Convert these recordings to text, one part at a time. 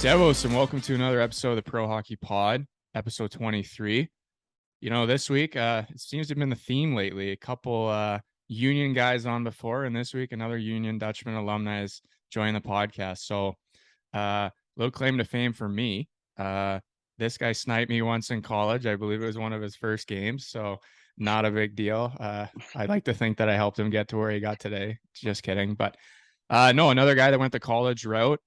Servus, and welcome to another episode of the Pro Hockey Pod, episode 23. This week, it seems to have been the theme lately. A couple Union guys on before, and this week, another Union Dutchman alumni has joined the podcast. So, little claim to fame for me. This guy sniped me once in college. I believe it was one of his first games, so not a big deal. I'd like to think that I helped him get to where he got today. Just kidding. But no, another guy that went the college route.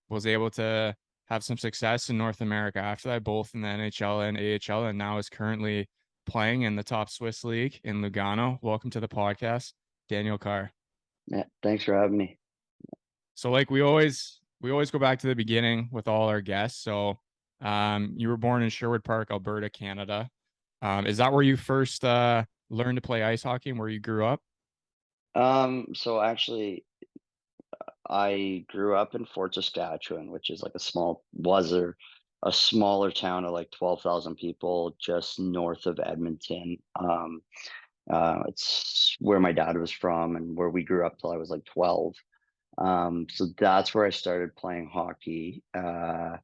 Was able to have some success in North America after that, both in the NHL and AHL, and now is currently playing in the top Swiss league in Lugano. Welcome to the podcast, Daniel Carr. Yeah, thanks for having me. So, like we always go back to the beginning with all our guests. So, you were born in Sherwood Park, Alberta, Canada. Is that where you first learned to play ice hockey and where you grew up? So actually, I grew up in Fort Saskatchewan, which is like a smaller town of like 12,000 people just north of Edmonton. It's where my dad was from and where we grew up till I was like 12. So that's where I started playing hockey. My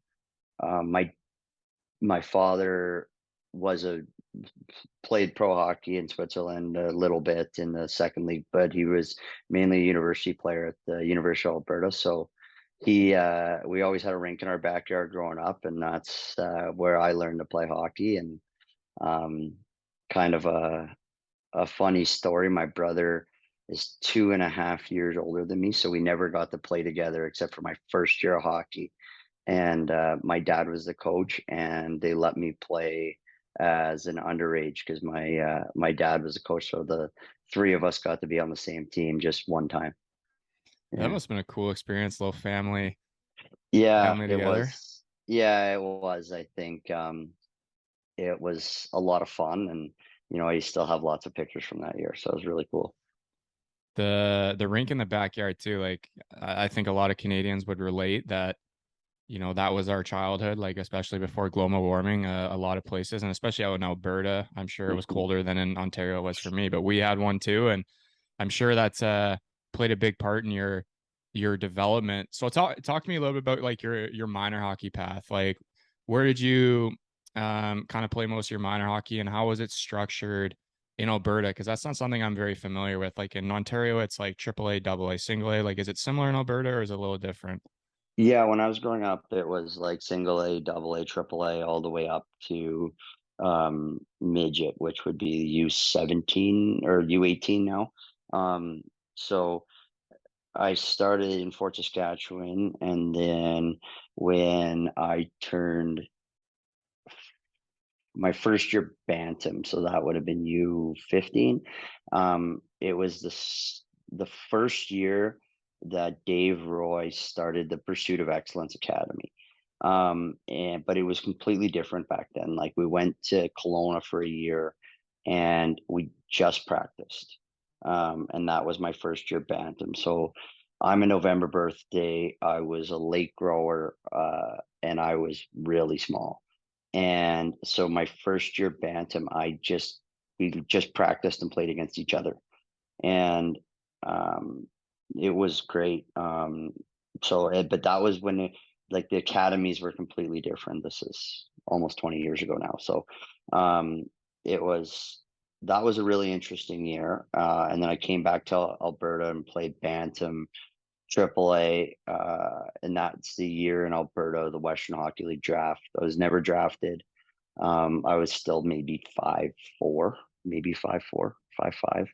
father was a played pro hockey in Switzerland a little bit in the second league, but he was mainly a university player at the University of Alberta. So we always had a rink in our backyard growing up, and that's where I learned to play hockey. And um, kind of a funny story. My brother is 2.5 years older than me, so we never got to play together except for my first year of hockey. And my dad was the coach, and they let me play as an underage because my dad was the coach, so the three of us got to be on the same team just one time. That Yeah, must have been a cool experience, little yeah, family it together. was. Yeah, it was. I think it was a lot of fun, and I still have lots of pictures from that year, so it was really cool. The rink in the backyard too. Like I think a lot of Canadians would relate that that was our childhood, like especially before global warming, a lot of places, and especially out in Alberta. I'm sure it was Mhm. colder than in Ontario was for me, but we had one too, and I'm sure that's played a big part in your development. So talk to me a little bit about like your minor hockey path. Like where did you kind of play most of your minor hockey, and how was it structured in Alberta? Because that's not something I'm very familiar with. Like in Ontario, it's like AAA, double A, single A. Like is it similar in Alberta or is it a little different? Yeah, when I was growing up, it was like single A, double A, triple A, all the way up to midget, which would be U17 or U18 now. So I started in Fort Saskatchewan, and then when I turned my first year bantam, so that would have been U15. It was the first year that Dave Roy started the Pursuit of Excellence Academy. But it was completely different back then. Like we went to Kelowna for a year and we just practiced. And that was my first year bantam. So I'm a November birthday. I was a late grower, and I was really small. And so my first year bantam, we just practiced and played against each other, and um, it was great. But that was when like the academies were completely different. This is almost 20 years ago now. So um, it was that was a really interesting year. And then I came back to Alberta and played bantam Triple A, and that's the year in Alberta, the Western Hockey League draft. I was never drafted. I was still maybe 5'4", maybe 5'4", 5'5".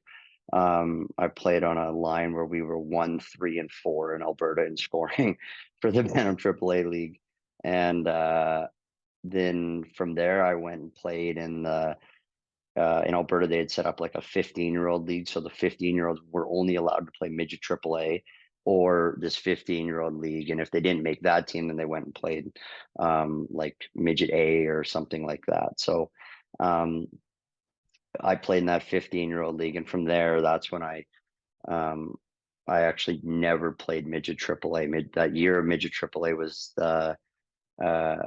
I played on a line where we were 1, 3, and 4 in Alberta in scoring for the Bantam Triple A League, and then from there I went and played in Alberta. They had set up like a 15-year-old league, so the 15-year-olds were only allowed to play midget Triple A or this 15-year-old league. And if they didn't make that team, then they went and played like midget A or something like that. So um, I played in that 15-year-old league, and from there, that's when um, I actually never played midget Triple A. That year, midget Triple A was the uh,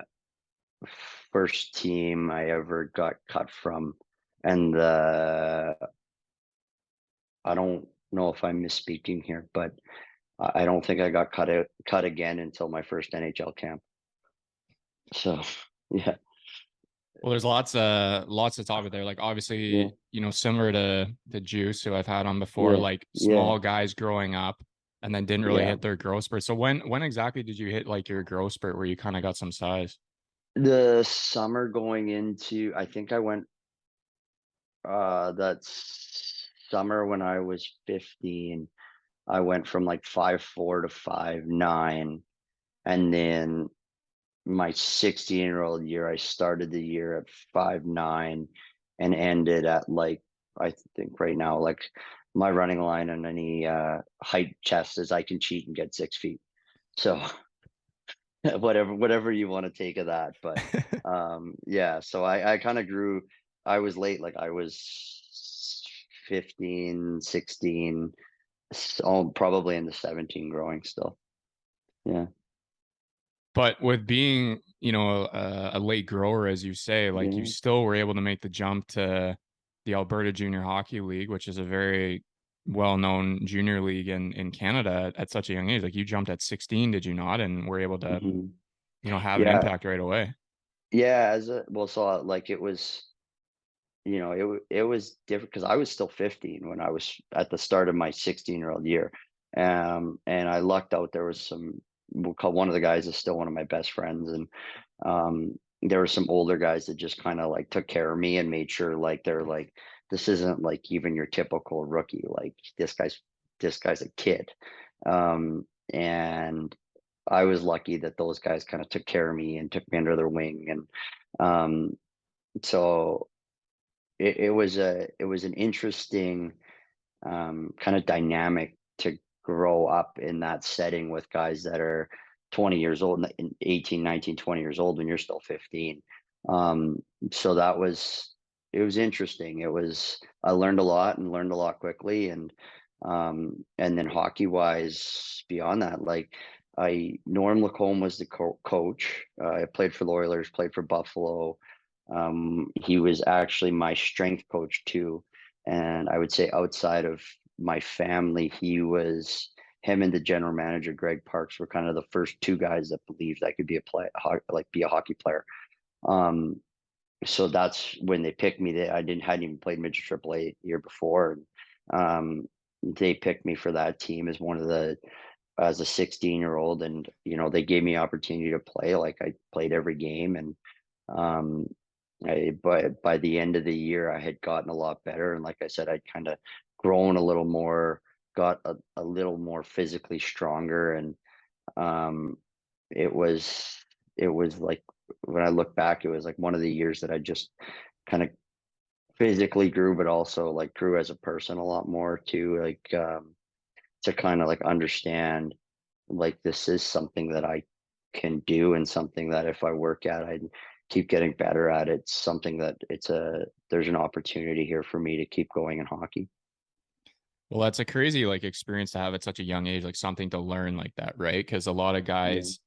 first team I ever got cut from, and I don't know if I'm misspeaking here, but I don't think I got cut again until my first NHL camp. So yeah, Well, there's lots to talk about there. Like yeah, obviously, similar to the Juice who I've had on before, yeah, like yeah, small guys growing up and then didn't really yeah. hit their growth spurt. So when exactly did you hit like your growth spurt where you kind of got some size? The summer going into, I think I went that summer when I was 15, I went from like 5'4" to 5'9", and then my 16-year-old year, I started the year at 5'9" and ended at like, I think right now, like my running line on any height chest is I can cheat and get 6 feet. So whatever you want to take of that. But yeah, so I kind of grew. I was late, like I was 15, 16, so probably in the 17 growing still. Yeah. But with being, a late grower, as you say, like you Yeah. still were able to make the jump to the Alberta Junior Hockey League, which is a very well-known junior league in Canada at such a young age. Like you jumped at 16, did you not? And were able to, Hmm. have an Yeah. impact right away. Yeah, as a well, so like it was, it was different because I was still 15 when I was at the start of my 16-year-old year. And I lucked out. There was some, we'll call one of the guys is still one of my best friends, and there were some older guys that just kind of like took care of me and made sure like they're like, this isn't like even your typical rookie. Like this guy's a kid. And I was lucky that those guys kind of took care of me and took me under their wing. And so it was an interesting kind of dynamic to grow up in that setting with guys that are 20 years old and 18, 19, 20 years old when you're still 15. So it was interesting. I learned a lot and learned a lot quickly. And then hockey wise beyond that, like Norm Lacombe was the coach. I played for the Oilers, played for Buffalo. He was actually my strength coach too. And I would say outside of my family, him and the general manager, Greg Parks, were kind of the first two guys that believed I could be be a hockey player. So that's when they picked me. I hadn't even played midget AAA year before. And they picked me for that team as a 16-year-old. And, they gave me opportunity to play. Like I played every game. And um, but by the end of the year, I had gotten a lot better, and like I said, I'd kind of grown a little more, got a little more physically stronger, and um, it was it was like when I look back, it was like one of the years that I just kind of physically grew, but also like grew as a person a lot more too, like to kind of like understand like this is something that I can do and something that if I work at, I keep getting better at it. It's something that there's an opportunity here for me to keep going in hockey. Well, that's a crazy like experience to have at such a young age, like something to learn like that, right? Because a lot of Yeah, guys,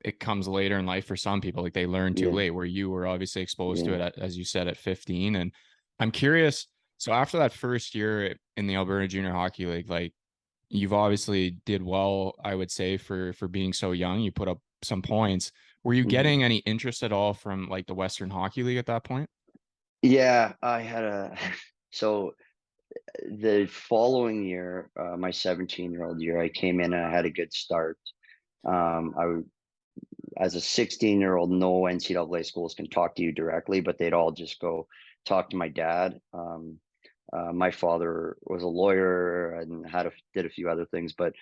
it comes later in life for some people, like they learn too yeah, late, where you were obviously exposed to yeah. it as you said, at 15. And I'm curious, so after that first year in the Alberta Junior Hockey League, like you've obviously did well, I would say, for being so young. You put up some points. Were you Hmm. getting any interest at all from like the Western Hockey League at that point? Yeah, I had so the following year, my 17-year-old year, I came in and I had a good start. I as a 16-year-old, no NCAA schools can talk to you directly, but they'd all just go talk to my dad. My father was a lawyer and did a few other things, but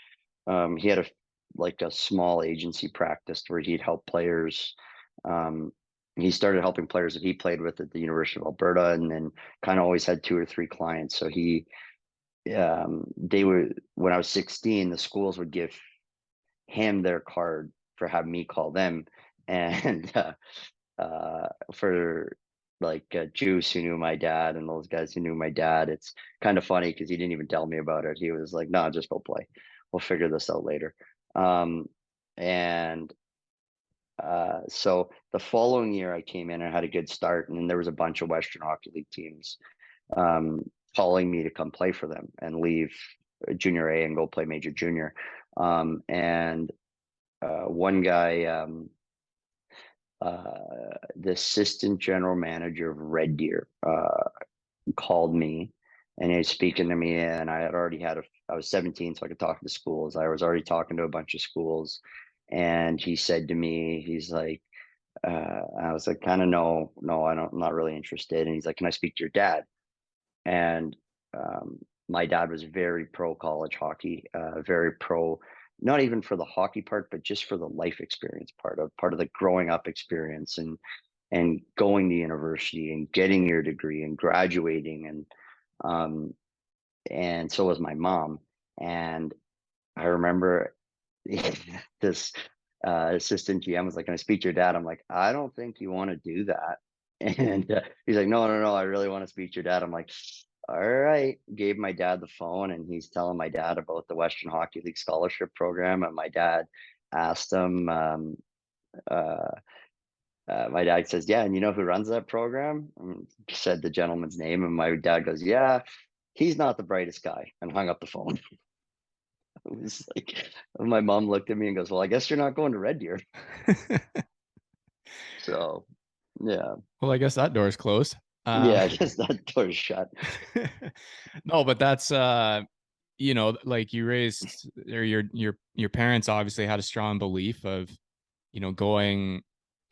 he had a small agency practice where he'd help players. Um, he started helping players that he played with at the University of Alberta, and then kind of always had two or three clients. So they were when I was 16, the schools would give him their card for having me call them, and for like Juice who knew my dad and those guys who knew my dad, it's kind of funny because he didn't even tell me about it. He was like, "No, just go play. We'll figure this out later." Um, and so the following year, I came in and had a good start, and then there was a bunch of Western Hockey League teams um, calling me to come play for them and leave junior A and go play major junior. And one guy, the assistant general manager of Red Deer, called me, and he was speaking to me, and I was 17, so I could talk to schools. I was already talking to a bunch of schools, and he said to me, he's like, I was like, kind of, no, I'm not really interested. And he's like, can I speak to your dad? And my dad was very pro college hockey, very pro, not even for the hockey part, but just for the life experience part of the growing up experience, and going to university and getting your degree and graduating, um, and so was my mom. And I remember this assistant GM was like, "Can I speak to your dad?" I'm like, "I don't think you want to do that." And he's like, "No, no, no, I really want to speak to your dad." I'm like, "All right." Gave my dad the phone, and he's telling my dad about the Western Hockey League scholarship program. And my dad asked him, uh, my dad says, "Yeah, and you know who runs that program?" Said the gentleman's name, and my dad goes, "Yeah, he's not the brightest guy," and hung up the phone. It was like, my mom looked at me and goes, "Well, I guess you're not going to Red Deer." So, yeah, Well, I guess that door's closed. yeah, I guess that door's shut. No, but that's like you raised, or your parents obviously had a strong belief of, going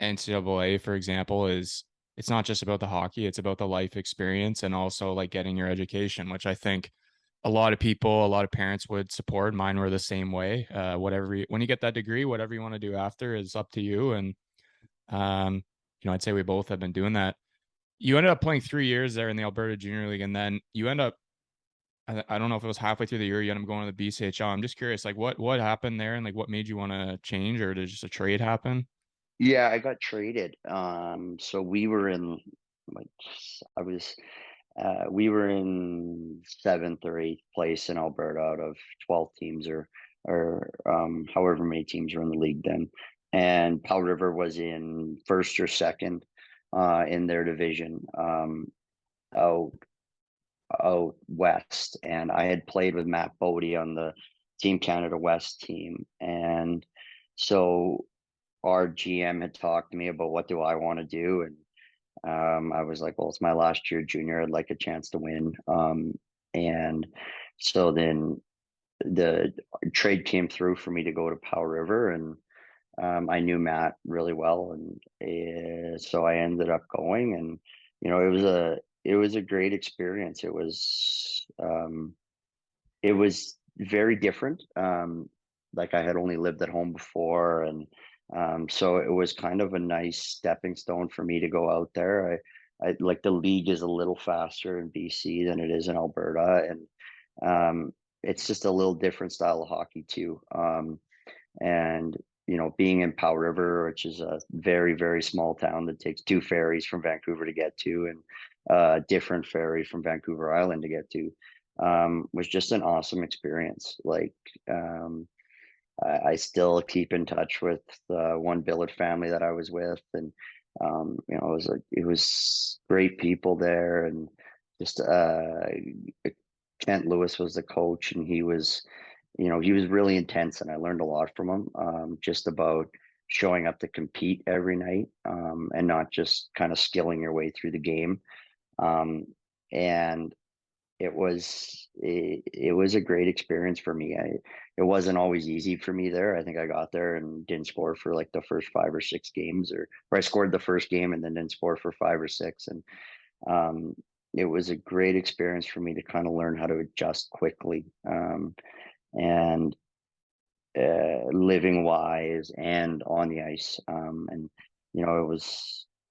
NCAA, for example, it's not just about the hockey, it's about the life experience and also like getting your education, which I think a lot of people, a lot of parents would support. Mine were the same way. When you get that degree, whatever you want to do after is up to you. And um, I'd say we both have been doing that. You ended up playing 3 years there in the Alberta Junior League, and then you end up, I don't know if it was halfway through the year, you end up going to the BCHL. I'm just curious, like what happened there, and like what made you want to change, or did just a trade happen? Yeah, I got traded. So we were in, like, I was we were in seventh or eighth place in Alberta out of 12 teams, or however many teams were in the league then. And Powell River was in first or second in their division, out out west. And I had played with Matt Bodie on the Team Canada West team, and so our GM had talked to me about what do I want to do, and I was like, well, it's my last year junior. I'd like a chance to win. And so then the trade came through for me to go to Powell River, and I knew Matt really well, and so I ended up going, and it was a great experience. It was very different. Like, I had only lived at home before, and so it was kind of a nice stepping stone for me to go out there. I like, the league is a little faster in BC than it is in Alberta, and it's just a little different style of hockey too. And being in Powell River, which is a very, very small town that takes two ferries from Vancouver to get to, and a different ferry from Vancouver Island to get to, was just an awesome experience. Like, I still keep in touch with one billet family that I was with, and it was great people there, and just Kent Lewis was the coach, and he was really intense, and I learned a lot from him, just about showing up to compete every night, and not just kind of skilling your way through the game. And it was a great experience for me. It wasn't always easy for me there. I think I got there and didn't score for like the first 5 or 6 games, or I scored the first game and then didn't score for 5 or 6. And um, it was a great experience for me to kind of learn how to adjust quickly, and living wise and on the ice. And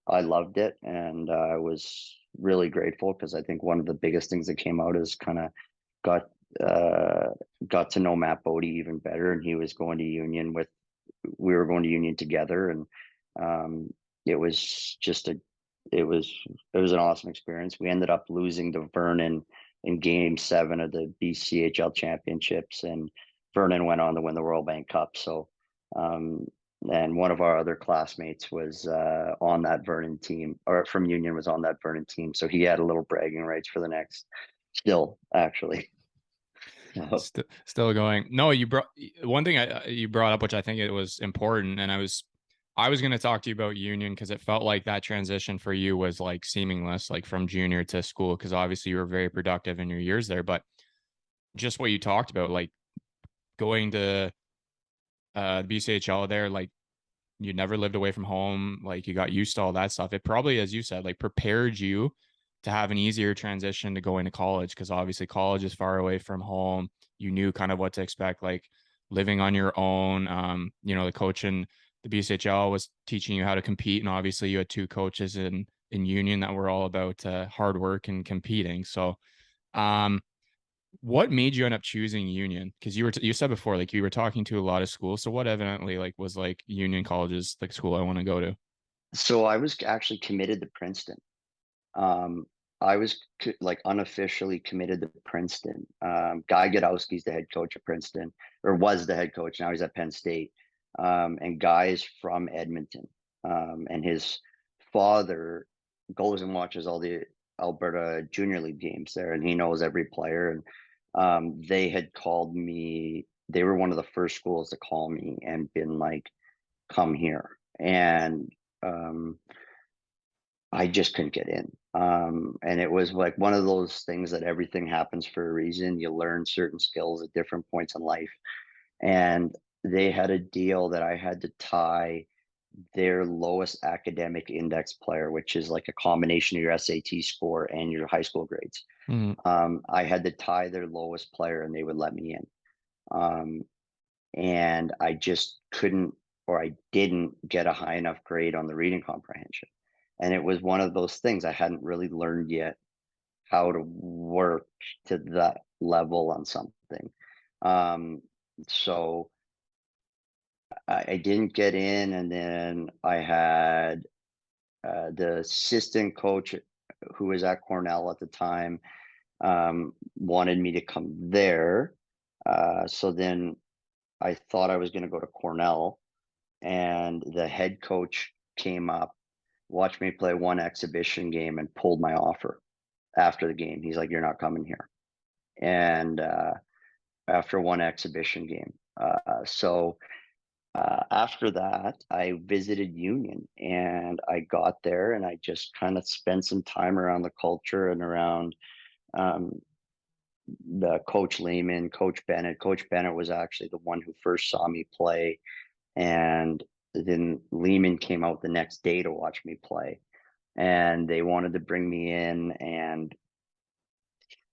I loved it, and I was really grateful, because I think one of the biggest things that came out is kind of got uh, got to know Matt Bodie even better, and he was going to Union with we were going to Union together, and um, it was just a it was an awesome experience. We ended up losing to Vernon in Game 7 of the BCHL championships, and Vernon went on to win the Royal Bank Cup. So, um, and one of our other classmates was on that Vernon team, or from Union, was on that Vernon team. So he had a little bragging rights for the next, still, actually. Still going. No, you brought one thing you brought up, which I think it was important, and I was going to talk to you about Union because it felt like that transition for you was like seamless, like from junior to school, because obviously you were very productive in your years there. But just what you talked about, like going to the BCHL there, like you never lived away from home, like you got used to all that stuff. It probably, as you said, like prepared you to have an easier transition to going to college because obviously college is far away from home. You knew kind of what to expect, like living on your own. The coach in the BCHL was teaching you how to compete, and obviously you had two coaches in Union that were all about hard work and competing. So, um, what made you end up choosing Union? Because you said before, like you were talking to a lot of schools. So what evidently like was like Union College's like school I want to go to? So I was actually committed to Princeton. Um, I was like unofficially committed to Princeton. Guy Godowski's the head coach of Princeton, or was the head coach. Now he's at Penn State. And Guy is from Edmonton. And his father goes and watches all the Alberta Junior League games there, and he knows every player. And they had called me. They were one of the first schools to call me and been like, "Come here." And I just couldn't get in. And it was like one of those things that everything happens for a reason. You learn certain skills at different points in life. And they had a deal that I had to tie their lowest academic index player, which is like a combination of your SAT score and your high school grades. Mm, I had to tie their lowest player and they would let me in. Um, and I just couldn't, or I didn't get a high enough grade on the reading comprehension. And it was one of those things I hadn't really learned yet how to work to that level on something. Um, so I didn't get in, and then I had the assistant coach who was at Cornell at the time wanted me to come there. So then I thought I was going to go to Cornell, and the head coach came up, watched me play one exhibition game, and pulled my offer after the game. He's like, "You're not coming here." And after one exhibition game, after that, I visited Union, and I got there, and I just kind of spent some time around the culture and around um, the Coach Lehman, Coach Bennett. Coach Bennett was actually the one who first saw me play, and then Lehman came out the next day to watch me play, and they wanted to bring me in, and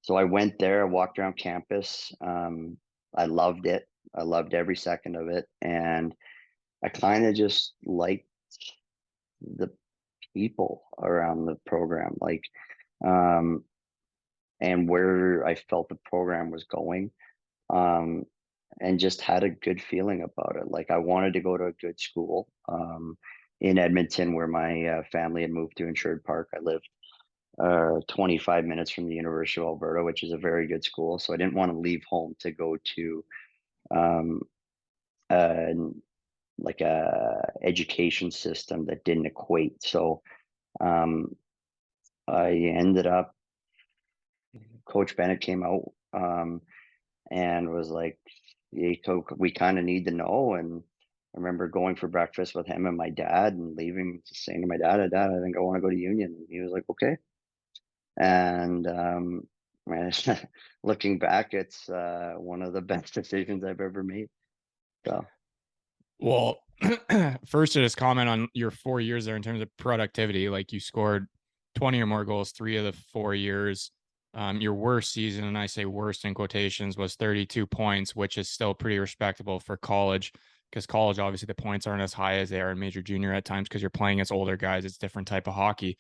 so I went there. I walked around campus. I loved it. I loved every second of it, and I kind of just liked the people around the program, like, um, and where I felt the program was going, um, and just had a good feeling about it. Like I wanted to go to a good school in Edmonton, where my family had moved to in Sherwood Park. I lived 25 minutes from the University of Alberta, which is a very good school. So I didn't want to leave home to go to um, uh, like a education system that didn't equate. So um, I ended up, Coach Bennett came out and was like, "Hey, we kind of need to know." And I remember going for breakfast with him and my dad and leaving, just saying to my dad, "Dad, I think I want to go to Union." And he was like, "Okay." And man, looking back, it's one of the best decisions I've ever made. So well, first to just comment on your 4 years there in terms of productivity, like you scored 20 or more goals 3 of the 4 years. Your worst season, and I say worst in quotations, was 32 points, which is still pretty respectable for college because college, obviously, the points aren't as high as they are in major junior at times because you're playing against older guys. It's different type of hockey.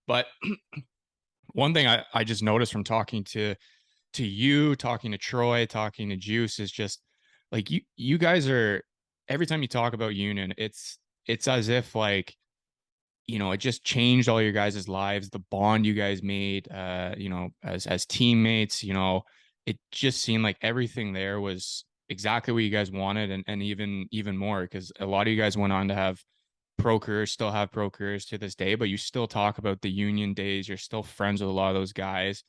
But one thing I just noticed from talking to you, talking to Troy, talking to Juice is just like you guys are every time you talk about Union, it's as if like it just changed all your guys' lives, the bond you guys made, as teammates, it just seemed like everything there was exactly what you guys wanted and even more because a lot of you guys went on to have pro careers, still have pro careers to this day, but you still talk about the Union days. You're still friends with a lot of those guys.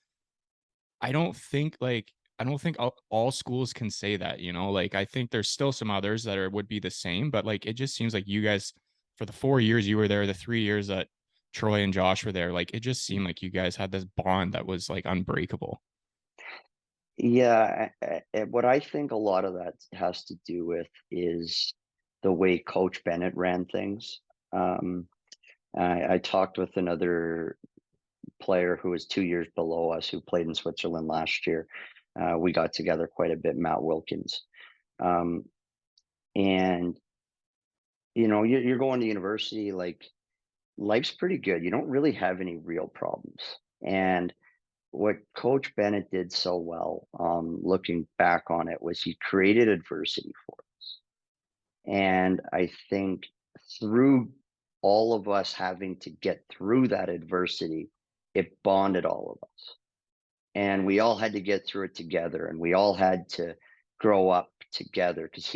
I don't think like I don't think all schools can say that, you know, like I think there's still some others that would be the same, but like it just seems like you guys, for the 4 years you were there, the 3 years that Troy and Josh were there, like it just seemed like you guys had this bond that was like unbreakable. Yeah, what I think a lot of that has to do with is the way Coach Bennett ran things. Um, I talked with another player who was 2 years below us who played in Switzerland last year. We got together quite a bit, Matt Wilkins. Um, and you're going to university, like life's pretty good. You don't really have any real problems. And what Coach Bennett did so well, looking back on it, was he created adversity for us. And I think through all of us having to get through that adversity, it bonded all of us. And we all had to get through it together, and we all had to grow up together because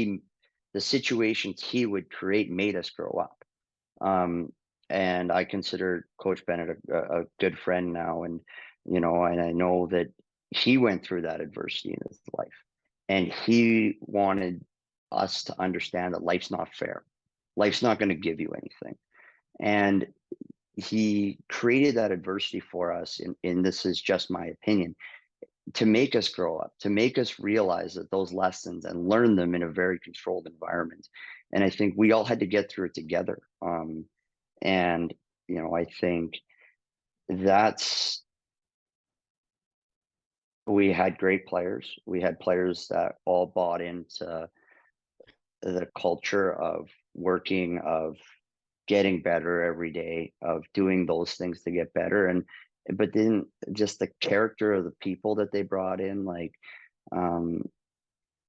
the situations he would create made us grow up. Um, and I consider Coach Bennett a good friend now, and I know that he went through that adversity in his life, and he wanted us to understand that life's not fair. Life's not going to give you anything, and he created that adversity for us. And this is just my opinion, to make us grow up, to make us realize that those lessons and learn them in a very controlled environment. And I think we all had to get through it together. And I think that's we had great players. We had players that all bought into the culture of working, of getting better every day, of doing those things to get better. And but then just the character of the people that they brought in, like um,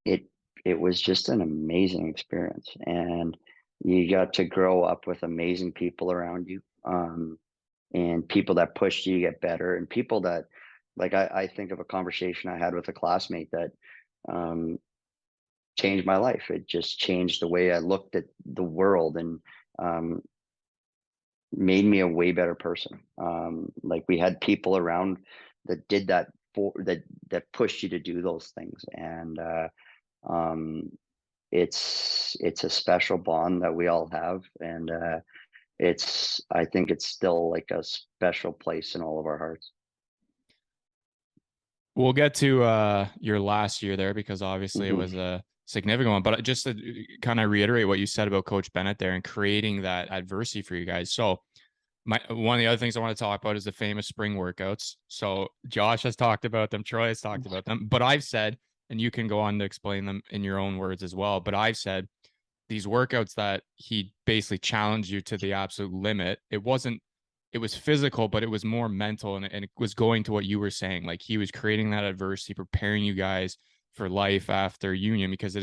it it was just an amazing experience, and you got to grow up with amazing people around you. And people that pushed you to get better, and people that, like, I think of a conversation I had with a classmate that um, changed my life. It just changed the way I looked at the world, and um, made me a way better person. Like, we had people around that did that for that pushed you to do those things, and um, it's a special bond that we all have, and I think it's still like a special place in all of our hearts. We'll get to your last year there because obviously it Hmm. was a significant one. But just to kind of reiterate what you said about Coach Bennett there and creating that adversity for you guys. So one of the other things I want to talk about is the famous spring workouts. So Josh has talked about them, Troy has talked about them, but I've said, and you can go on to explain them in your own words as well. But I've said these workouts that he basically challenged you to the absolute limit. It was physical, but it was more mental, and it was going to what you were saying. Like he was creating that adversity, preparing you guys for life after Union, because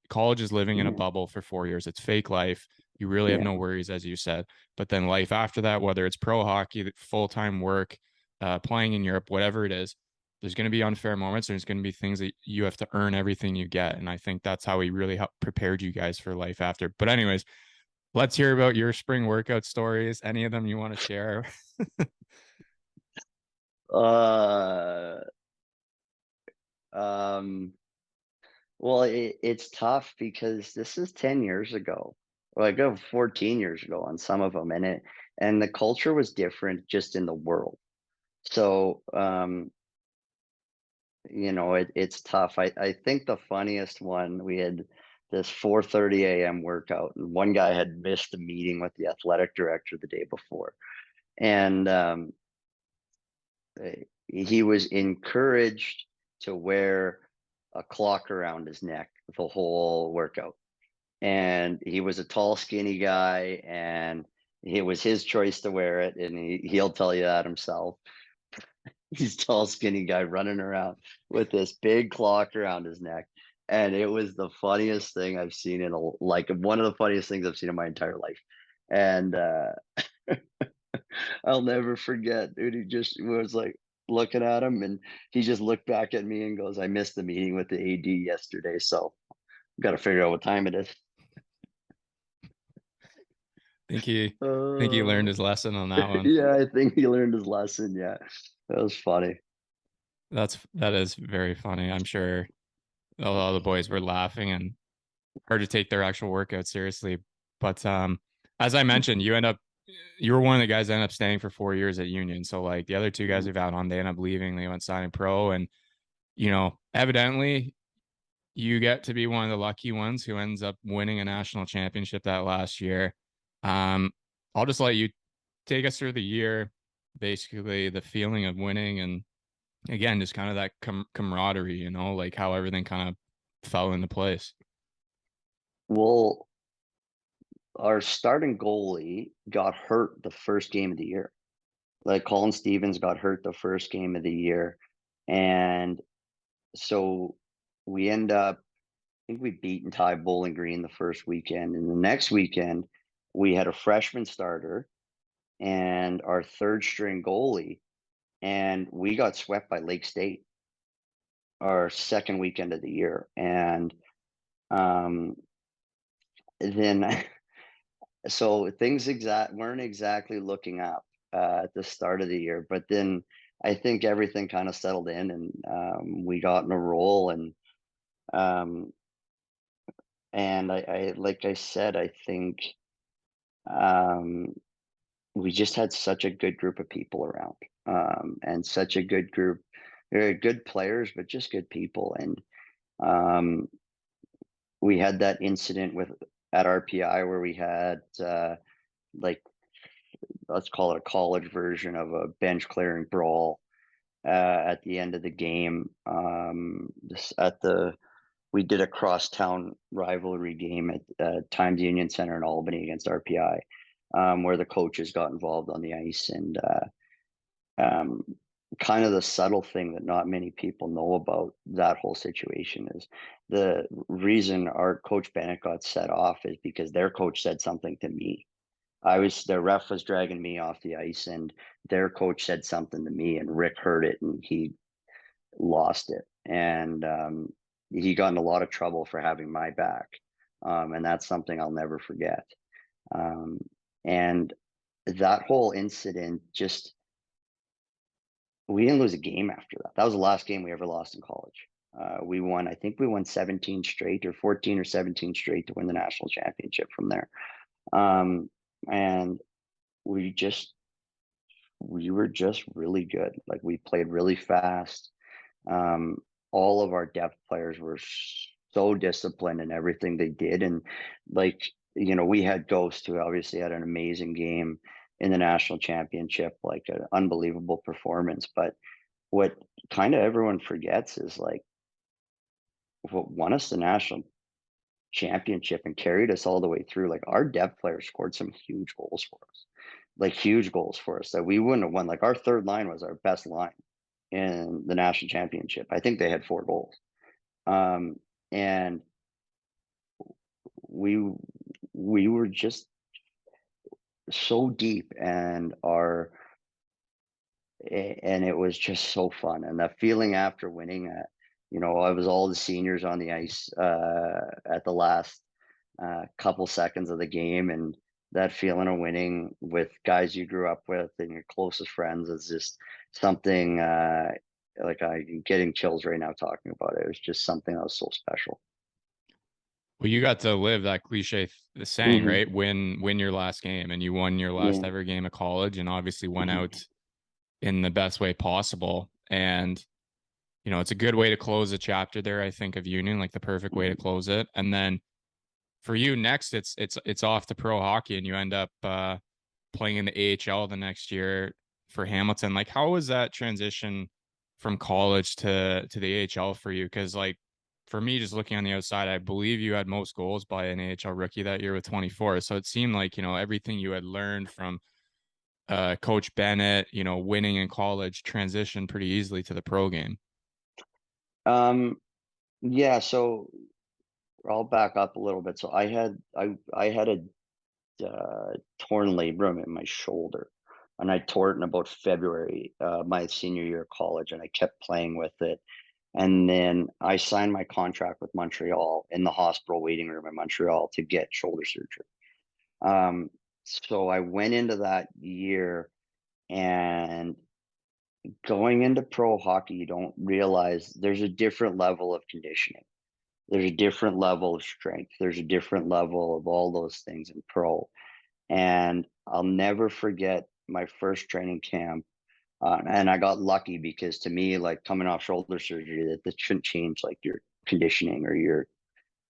college is living in a Yeah, bubble for 4 years. It's fake life. You really have yeah, no worries, as you said. But then life after that, whether it's pro hockey, full time work, playing in Europe, whatever it is, there's going to be unfair moments. There's going to be things that you have to earn everything you get. And I think that's how he really prepared you guys for life after. But, anyways, let's hear about your spring workout stories. Any of them you want to share? uh, um, well, it's tough because this is 10 years ago, like 14 years ago on some of them, and the culture was different just in the world. So it's tough. I think the funniest one, we had this 4:30 a.m. workout, and one guy had missed a meeting with the athletic director the day before, and he was encouraged to wear a clock around his neck the whole workout. And he was a tall, skinny guy, and it was his choice to wear it, and he'll tell you that himself. He's tall, skinny guy running around with this big clock around his neck. And it was the funniest thing I've seen like one of the funniest things I've seen in my entire life. And I'll never forget, dude. He just was like looking at him, and he just looked back at me and goes, "I missed the meeting with the AD yesterday, so got to figure out what time it is." think he think he learned Uh, his lesson on that one. yeah, I think he learned his lesson. Yeah, that was funny. That is very funny. I'm sure a lot of the boys were laughing and hard to take their actual workout seriously. But as I mentioned, you were one of the guys that ended up staying for 4 years at Union. So like the other two guys Mhm. we've had on, they end up leaving. They went signing pro, and evidently you get to be one of the lucky ones who ends up winning a national championship that last year. Um, I'll just let you take us through the year, basically the feeling of winning, and again, just kind of that camaraderie, like how everything kind of fell into place. Well, our starting goalie got hurt the first game of the year. Like Colin Stevens got hurt the first game of the year, and so we end up. I think we beat and tied Bowling Green the first weekend, and the next weekend we had a freshman starter and our third string goalie, and we got swept by Lake State our second weekend of the year, and um, then so things weren't exactly looking up at the start of the year, but then I think everything kind of settled in, and we got in a roll, um, and I like I said, I think um, we just had such a good group of people around, and such a good group, very good players, but just good people, and um, we had that incident with at RPI where we had like, let's call it a college version of a bench clearing brawl at the end of the game. This at the We did a crosstown rivalry game at Times Union Center in Albany against RPI, where the coaches got involved on the ice, and um, kind of the subtle thing that not many people know about that whole situation is the reason our coach Bennett got set off is because their coach said something to me. The ref was dragging me off the ice, and their coach said something to me, and Rick heard it, and he lost it, and he got in a lot of trouble for having my back, and that's something I'll never forget. Um, and that whole incident, just we didn't lose a game after that. That was the last game we ever lost in college. We won, I think we won 17 straight or 14 or 17 straight to win the national championship from there. And we just we were just really good. Like we played really fast. Um, all of our depth players were so disciplined in everything they did, and like we had Ghost who obviously had an amazing game in the national championship, like an unbelievable performance. But what kind of everyone forgets is like what won us the national championship and carried us all the way through. Like our depth players scored some huge goals for us, like huge goals for us that we wouldn't have won. Like our third line was our best line in the national championship. I think they had 4 goals. Um, and we we were just so deep, and it was just so fun. And that feeling after winning, I was all the seniors on the ice at the last couple seconds of the game, and that feeling of winning with guys you grew up with and your closest friends is just something like I'm getting chills right now talking about it. It was just something that was so special. Well, you got to live that cliche the saying, Hmm. right? Win your last game, and you won your last Yeah. ever game of college, and obviously went Hmm. out in the best way possible. And it's a good way to close a chapter there, I think, of Union, like the perfect way to Hmm. close it. And then for you next, it's off to pro hockey, and you end up playing in the AHL the next year for Hamilton. Like, how was that transition from college to the AHL for you? Because like for me, just looking on the outside, I believe you had most goals by an AHL rookie that year with 24. So it seemed like everything you had learned from Coach Bennett, winning in college, transitioned pretty easily to the pro game. Um, yeah, so I'll back up a little bit. So I had a torn labrum in my shoulder, and I tore it in about February, my senior year of college, and I kept playing with it. And then I signed my contract with Montreal in the hospital waiting room in Montreal to get shoulder surgery. So I went into that year, and going into pro hockey, you don't realize there's a different level of conditioning. There's a different level of strength. There's a different level of all those things in pro. And I'll never forget my first training camp. And I got lucky because to me, like coming off shoulder surgery, that shouldn't change like your conditioning or your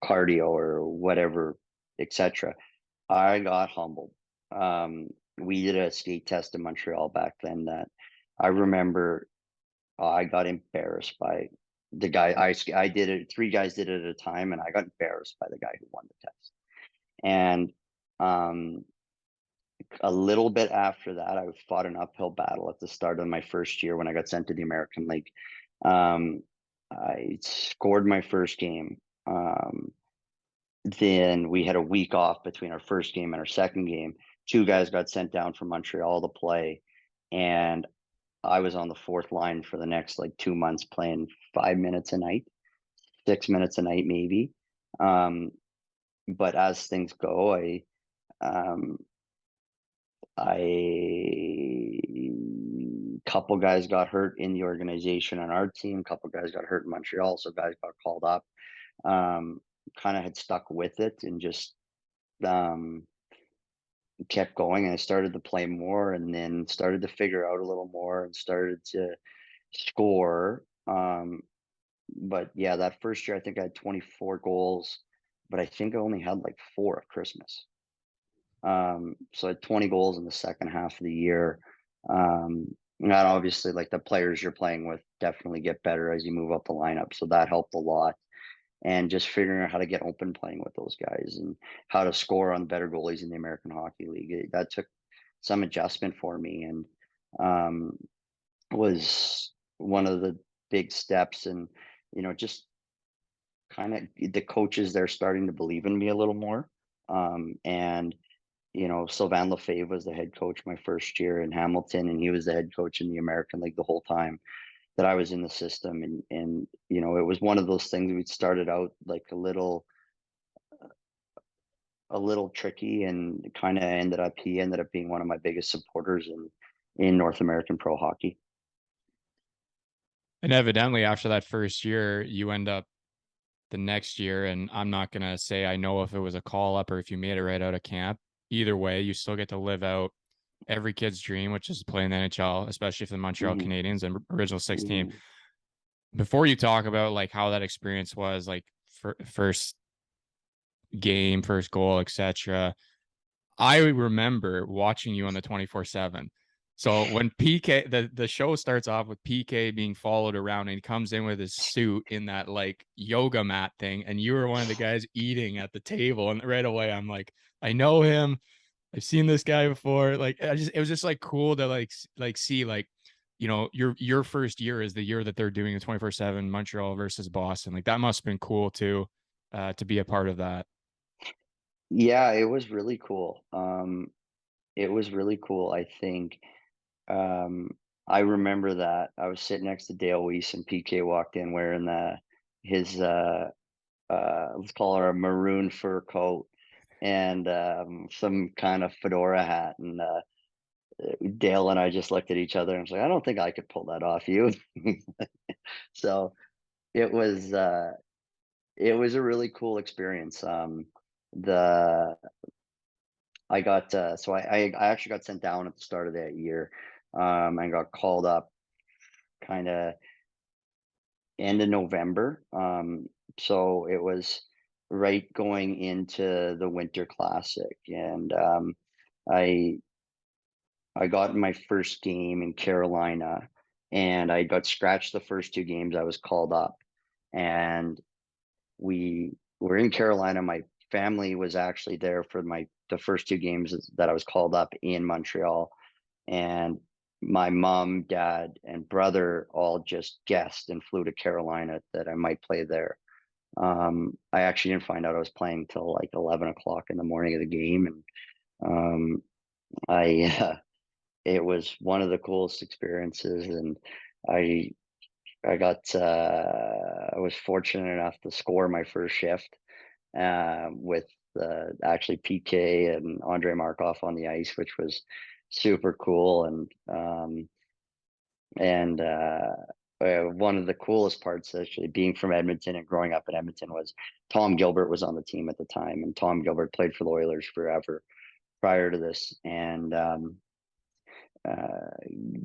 cardio or whatever, etc. I got humbled. We did a skate test in Montreal back then that I remember I got embarrassed by the guy. I did it. Three guys did it at a time, and I got embarrassed by the guy who won the test. And um, a little bit after that, I fought an uphill battle at the start of my first year when I got sent to the American League. Um, I scored my first game. Then we had a week off between our first game and our second game. Two guys got sent down from Montreal to play, and I was on the fourth line for the next like 2 months playing 5 minutes a night, 6 minutes a night, maybe. Um, but as things go, um, I couple guys got hurt in the organization on our team. Couple guys got hurt in Montreal, so guys got called up. Kind of had stuck with it and just um, kept going. And I started to play more, and then started to figure out a little more, and started to score. But yeah, that first year I think I had 24 goals, but I think I only had like four at Christmas. So I had 20 goals in the second half of the year. Not obviously like the players you're playing with definitely get better as you move up the lineup. So that helped a lot. And just figuring out how to get open playing with those guys and how to score on better goalies in the American Hockey League. That took some adjustment for me and um, was one of the big steps. And, just kind of the coaches there starting to believe in me a little more. And Sylvain Lefebvre was the head coach my first year in Hamilton, and he was the head coach in the American League the whole time that I was in the system. And it was one of those things we started out like a little tricky, and kind of he ended up being one of my biggest supporters in North American pro hockey. And evidently, after that first year, you end up the next year, and I'm not gonna say I know if it was a call up or if you made it right out of camp. Either way, you still get to live out every kid's dream, which is playing the NHL, especially for the Montreal Hmm. Canadiens and original six team. Hmm. Before you talk about like how that experience was, like first game, first goal, etc., I remember watching you on the 24/7. So when PK, the show starts off with PK being followed around, and he comes in with his suit in that like yoga mat thing, and you were one of the guys eating at the table, and right away I'm like, I know him. I've seen this guy before. Like it was just like cool to like see like, your first year is the year that they're doing the 24/7 Montreal versus Boston. Like that must have been cool too, to be a part of that. Yeah, it was really cool. It was really cool. I think I remember that I was sitting next to Dale Weiss, and PK walked in wearing his let's call her a maroon fur coat and some kind of fedora hat. And Dale and I just looked at each other and was like, I don't think I could pull that off you. So it was a really cool experience. The I got so I actually got sent down at the start of that year, and got called up kind of end of November. So it was right going into the Winter Classic, and I I got my first game in Carolina, and I got scratched the first two games I was called up, and we were in Carolina. My family was actually there for the first two games that I was called up in Montreal, and my mom, dad, and brother all just guessed and flew to Carolina that I might play there. I actually didn't find out I was playing till like 11 o'clock in the morning of the game, and I it was one of the coolest experiences, and I I was fortunate enough to score my first shift with actually PK and Andre Markov on the ice, which was super cool. And And one of the coolest parts, actually, being from Edmonton and growing up in Edmonton, was Tom Gilbert was on the team at the time, and Tom Gilbert played for the Oilers forever prior to this. And uh,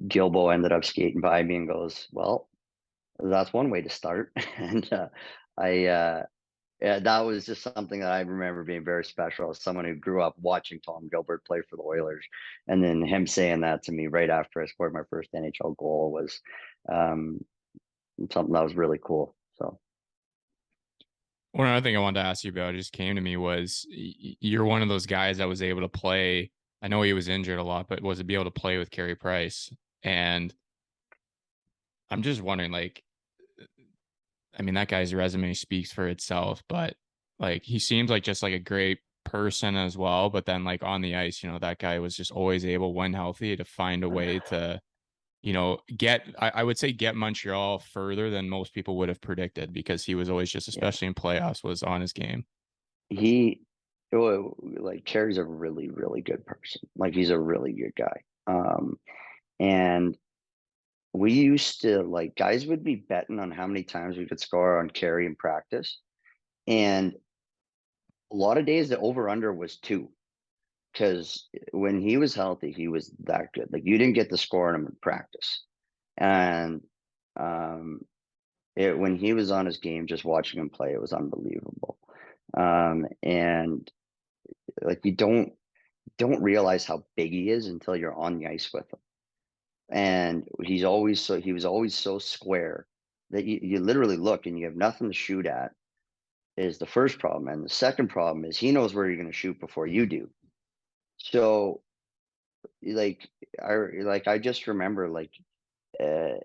Gilbo ended up skating by me and goes, "Well, that's one way to start." And I yeah, that was just something that I remember being very special as someone who grew up watching Tom Gilbert play for the Oilers. And then him saying that to me right after I scored my first NHL goal was um, something that was really cool. So, One other thing I wanted to ask you about just came to me was you're one of those guys that was able to play. I know he was injured a lot, but was to be able to play with Carey Price. And I'm just wondering, like, I mean, that guy's resume speaks for itself, but like he seems like just like a great person as well. But then like on the ice, that guy was just always able, when healthy, to find a way to, I would say get Montreal further than most people would have predicted because he was always just, yeah, especially in playoffs, was on his game. he, like, Kerry's a really, really good person. Like, he's a really good guy. And we used to, like, guys would be betting on how many times we could score on Kerry in practice. And a lot of days the over under was two. Because when he was healthy, he was that good. Like, you didn't get the score on him in practice, and um, when he was on his game, just watching him play, it was unbelievable. And like, you don't realize how big he is until you're on the ice with him. And he was always so square that you literally look and you have nothing to shoot at is the first problem. And the second problem is he knows where you're going to shoot before you do. So like I just remember like uh,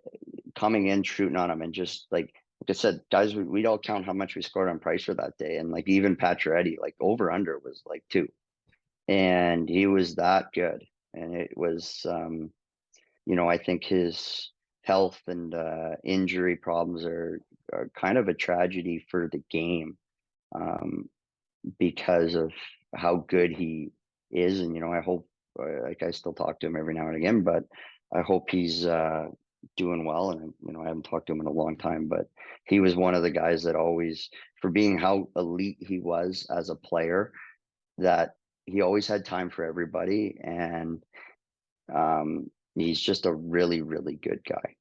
coming in shooting on him and just like I said, guys, we'd all count how much we scored on Price for that day, and like even Pacioretty, like over under was like two, and he was that good, and it was I think his health and injury problems are kind of a tragedy for the game. Um, because of how good he is. And I hope, like, I still talk to him every now and again, but I hope he's doing well. And I haven't talked to him in a long time, but he was one of the guys that always, for being how elite he was as a player, that he always had time for everybody, and he's just a really, really good guy.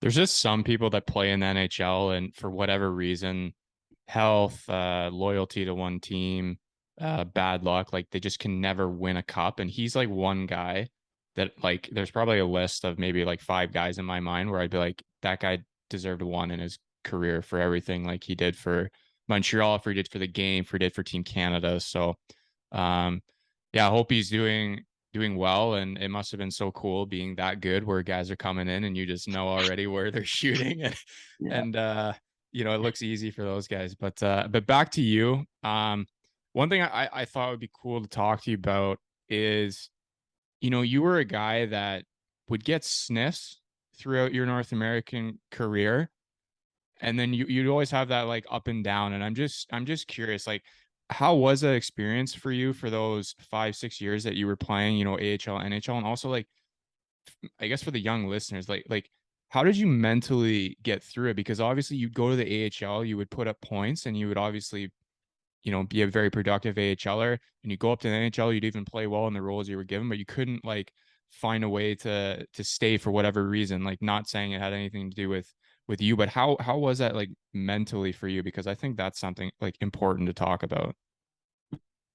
There's just some people that play in the NHL and for whatever reason, health, loyalty to one team, bad luck, like they just can never win a cup. And he's like one guy that like there's probably a list of maybe like five guys in my mind where I'd be like, that guy deserved one in his career for everything like he did for Montreal, for he did for the game, for he did for Team Canada. So um yeah, I hope he's doing well, and it must have been so cool being that good where guys are coming in and you just know already where they're shooting Yeah. and it looks easy for those guys. But back to you. One thing I thought would be cool to talk to you about is, you were a guy that would get sniffs throughout your North American career, and then you'd always have that like up and down. And I'm just curious, like, how was that experience for you for those 5-6 years that you were playing, AHL, NHL, and also like I guess for the young listeners, like how did you mentally get through it? Because obviously you'd go to the AHL, you would put up points, and you would obviously, be a very productive AHLer, and you go up to the NHL, you'd even play well in the roles you were given, but you couldn't like find a way to stay for whatever reason. Like, not saying it had anything to do with you, but how was that like mentally for you? Because I think that's something like important to talk about.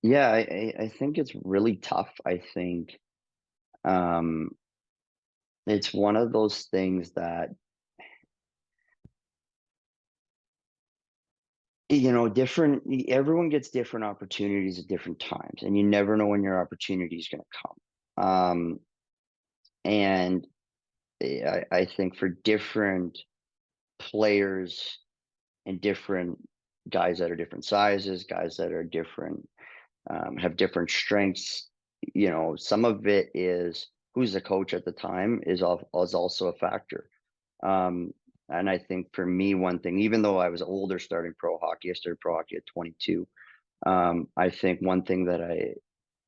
Yeah, I think it's really tough. I think um, it's one of those things that different everyone gets different opportunities at different times, and you never know when your opportunity is going to come. And I think for different players and different guys that are different sizes, guys that are different, have different strengths, some of it is who's the coach at the time is also a factor. Um, and I think for me, one thing, even though I was older starting pro hockey, I started pro hockey at 22. I think one thing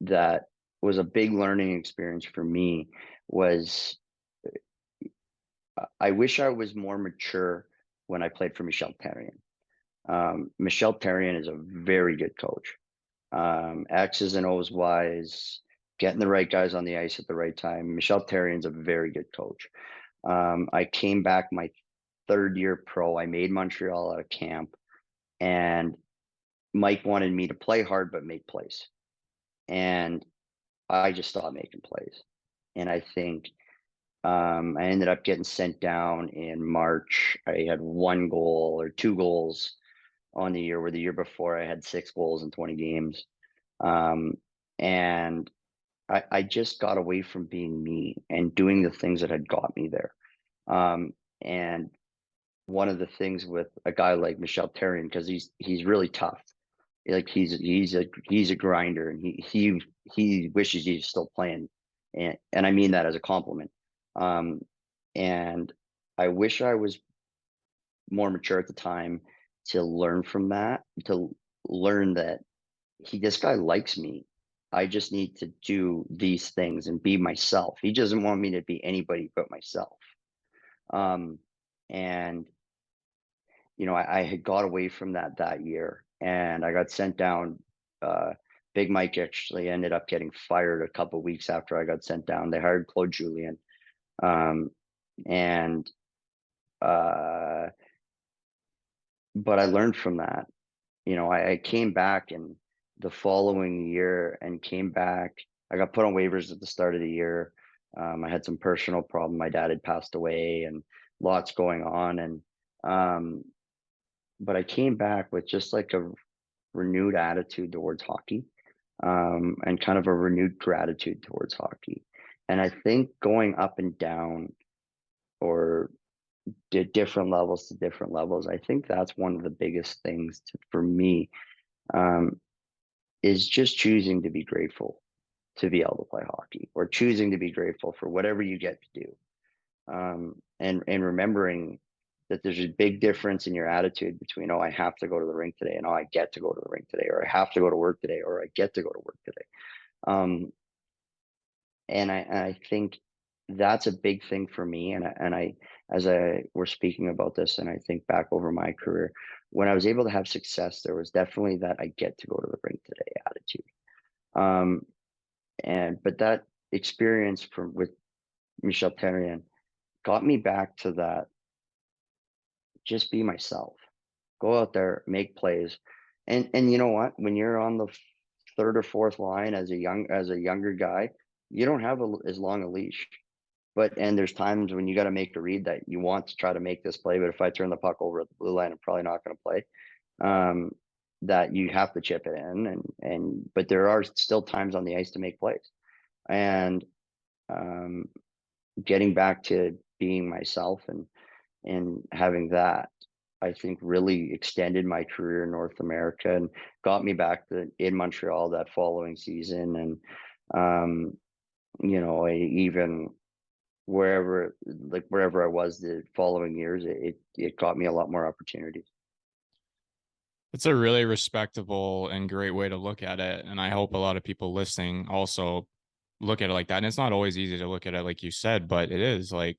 that was a big learning experience for me was I wish I was more mature when I played for Michel Therrien. Michel Therrien is a very good coach. X's and O's wise, getting the right guys on the ice at the right time. Michel Therrien's a very good coach. I came back my third year pro. I made Montreal out of camp, and Mike wanted me to play hard but make plays. And I just stopped making plays. And I think I ended up getting sent down in March. I had 1 goal or 2 goals on the year, where the year before I had 6 goals in 20 games. And I just got away from being me and doing the things that had got me there. And one of the things with a guy like Michel Therrien, because he's really tough. Like he's a grinder, and he wishes he was still playing, and I mean that as a compliment. Um, and I wish I was more mature at the time to learn from that, to learn that this guy likes me. I just need to do these things and be myself. He doesn't want me to be anybody but myself. Um, and I had got away from that year, and I got sent down. Big Mike actually ended up getting fired a couple weeks after I got sent down. They hired Claude Julien, um, and uh, but I learned from that. I came back in the following year and came back. I got put on waivers at the start of the year. I had some personal problem. My dad had passed away, and lots going on, and um, but I came back with just like a renewed attitude towards hockey, and kind of a renewed gratitude towards hockey. And I think going up and down, or did different levels to different levels, I think that's one of the biggest things for me, um, is just choosing to be grateful to be able to play hockey, or choosing to be grateful for whatever you get to do. And remembering that there's a big difference in your attitude between, oh, I have to go to the rink today, and oh, I get to go to the rink today, or I have to go to work today, or I get to go to work today. Um, and I think that's a big thing for me. And I, as I were speaking about this, and I think back over my career, when I was able to have success, there was definitely that I get to go to the rink today attitude. Um, but that experience with Michel Therrien got me back to that. Just be myself. Go out there, make plays, and you know what? When you're on the third or fourth line as a younger guy, you don't have as long a leash. And there's times when you got to make a read that you want to try to make this play, but if I turn the puck over at the blue line, I'm probably not going to play. Um, that you have to chip it in, but there are still times on the ice to make plays, and um, getting back to being myself, and having that, I think, really extended my career in North America and got me back in Montreal that following season. And um, even wherever I was the following years, it got me a lot more opportunities. It's a really respectable and great way to look at it. And I hope a lot of people listening also look at it like that. And it's not always easy to look at it like you said, but it is like,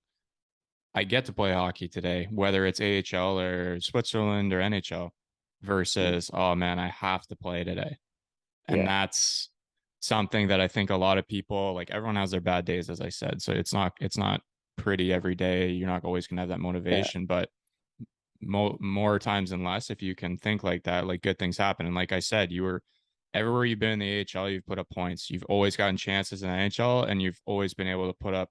I get to play hockey today, whether it's AHL or Switzerland or NHL, Yeah, versus, oh man, I have to play today. And yeah, that's something that I think a lot of people, like, everyone has their bad days, as I said. So it's not pretty every day. You're not always gonna have that yeah, motivation, but more times than less, if you can think like that, like, good things happen. And like I said, you were everywhere you've been in the AHL, you've put up points. You've always gotten chances in the NHL, and you've always been able to put up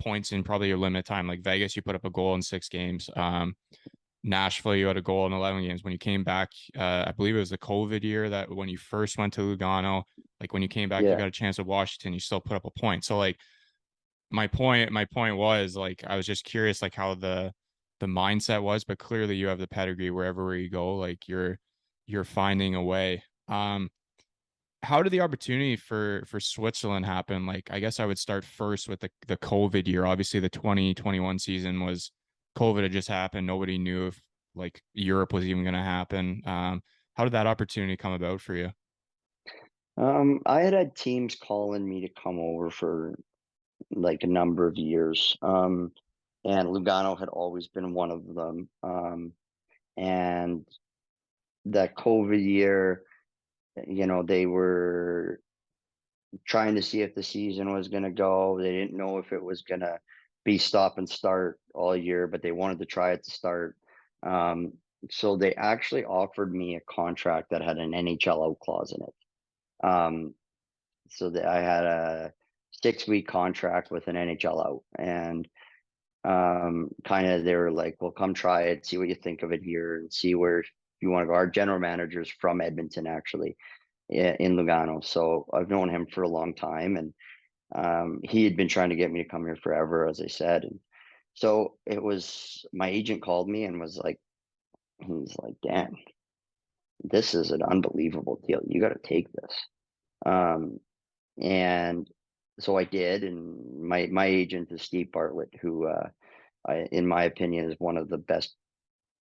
points in probably your limit time. Like Vegas, you put up a goal in 6 games. Nashville, you had a goal in 11 games. When you came back, I believe it was the COVID year, that when you first went to Lugano, like when you came back, you yeah. got a chance at Washington, you still put up a point. So like, my point was, like, I was just curious, like, how the mindset was, but clearly you have the pedigree wherever you go, like, you're finding a way. How did the opportunity for Switzerland happen? Like, I guess I would start first with the COVID year. Obviously, the 2021 season was COVID had just happened. Nobody knew if, like, Europe was even going to happen. How did that opportunity come about for you? I had teams calling me to come over for like a number of years. and Lugano had always been one of them. And that COVID year, they were trying to see if the season was going to go. They didn't know if it was going to be stop and start all year, but they wanted to try it to start. Um, so they actually offered me a contract that had an NHL out clause in it. So that I had a 6-week contract with an NHL out, and kind of they were like, "Well, come try it, see what you think of it here, and see where you want to go." Our general manager's from Edmonton, actually, in Lugano, so I've known him for a long time, and he had been trying to get me to come here forever, as I said. And so it was my agent called me and he's like, "Dan, this is an unbelievable deal. You got to take this." Um, and so I did. And my agent is Steve Bartlett, who, in my opinion, is one of the best,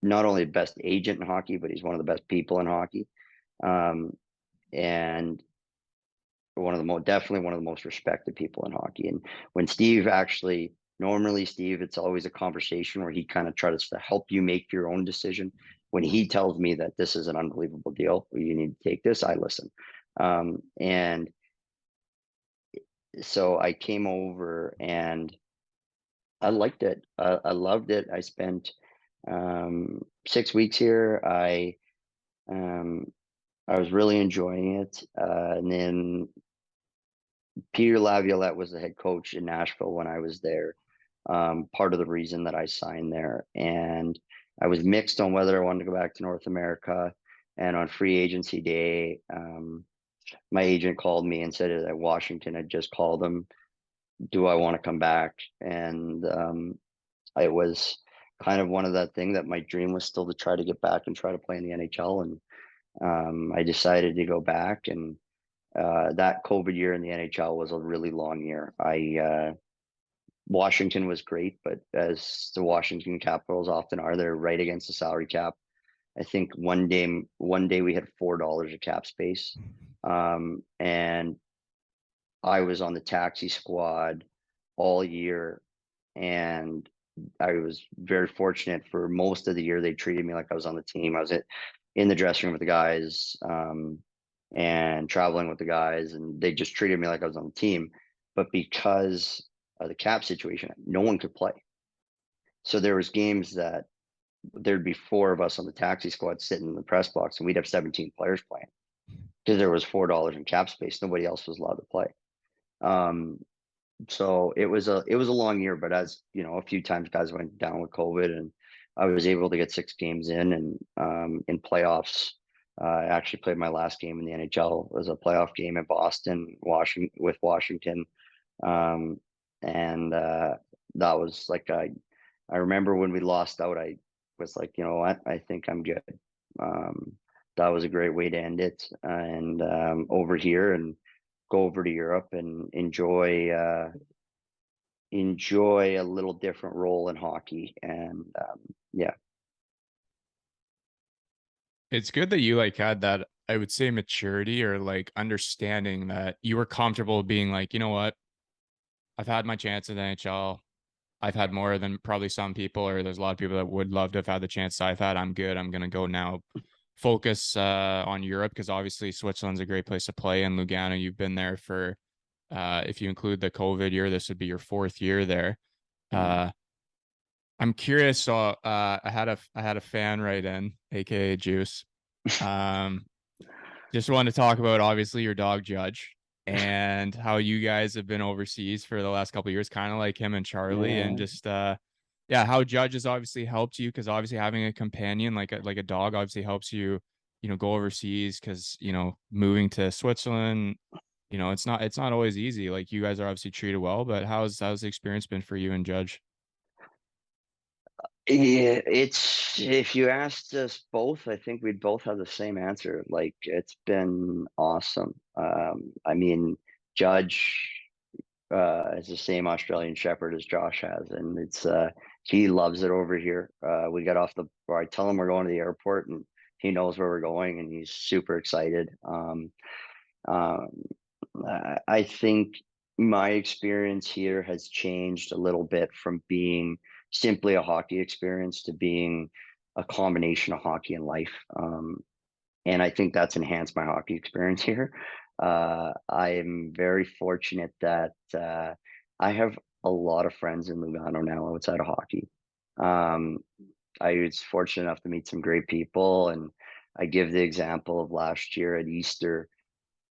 not only the best agent in hockey, but he's one of the best people in hockey. Um, and one of the most definitely one of the most respected people in hockey. And when Steve actually normally Steve, it's always a conversation where he kind of tries to help you make your own decision. When he tells me that this is an unbelievable deal, you need to take this, I listen. And so I came over and I liked it. I loved it. I spent 6 weeks here. Um, I was really enjoying it. And then Peter Laviolette was the head coach in Nashville when I was there. Part of the reason that I signed there, and I was mixed on whether I wanted to go back to North America. And on free agency day, my agent called me and said that Washington had just called him. Do I want to come back? And it was kind of one of that thing that my dream was still to try to get back and try to play in the NHL. And I decided to go back. And that COVID year in the NHL was a really long year. Washington was great, but as the Washington Capitals often are, they're right against the salary cap. I think one day we had $4 of cap space, and I was on the taxi squad all year, and I was very fortunate. For most of the year, they treated me like I was on the team. I was in the dressing room with the guys, and traveling with the guys, and they just treated me like I was on the team. But because of the cap situation, no one could play. So there was games that there'd be four of us on the taxi squad sitting in the press box, and we'd have 17 players playing because there was $4 in cap space. Nobody else was allowed to play. Um, so it was a long year, but as you know, a few times guys went down with COVID, and I was able to get 6 games in. And in playoffs, I actually played my last game in the NHL. It was a playoff game in Boston, Washington, um, and that was like I remember when we lost out, I was like, you know what, I think I'm good. Um, that was a great way to end it, and over here and go over to Europe and enjoy a little different role in hockey. And yeah. It's good that you like had that, I would say, maturity or like understanding that you were comfortable being like, you know what, I've had my chance in the NHL. I've had more than probably some people, or there's a lot of people that would love to have had the chance I've had. I'm good. I'm gonna go now. Focus on Europe because obviously Switzerland's a great place to play. And Lugano, you've been there for, if you include the COVID year, this would be your fourth year there. Mm. Uh, I'm curious. So I had a fan write in, aka Juice. Um, just wanted to talk about obviously your dog Judge and how you guys have been overseas for the last couple of years, kind of like him and Charlie, and Yeah. just yeah, how Judge has obviously helped you because obviously having a companion like a dog obviously helps you, go overseas because moving to Switzerland, it's not always easy. Like you guys are obviously treated well, but how's the experience been for you and Judge? Yeah, it's if you asked us both, I think we'd both have the same answer. Like it's been awesome. I mean, Judge is the same Australian Shepherd as Josh has, and he loves it over here. We got off the, or I tell him we're going to the airport, and he knows where we're going, and he's super excited. Um, I think my experience here has changed a little bit from being simply a hockey experience to being a combination of hockey and life. And I think that's enhanced my hockey experience here. I am very fortunate that I have a lot of friends in Lugano now outside of hockey. Um, I was fortunate enough to meet some great people, and I give the example of last year at Easter.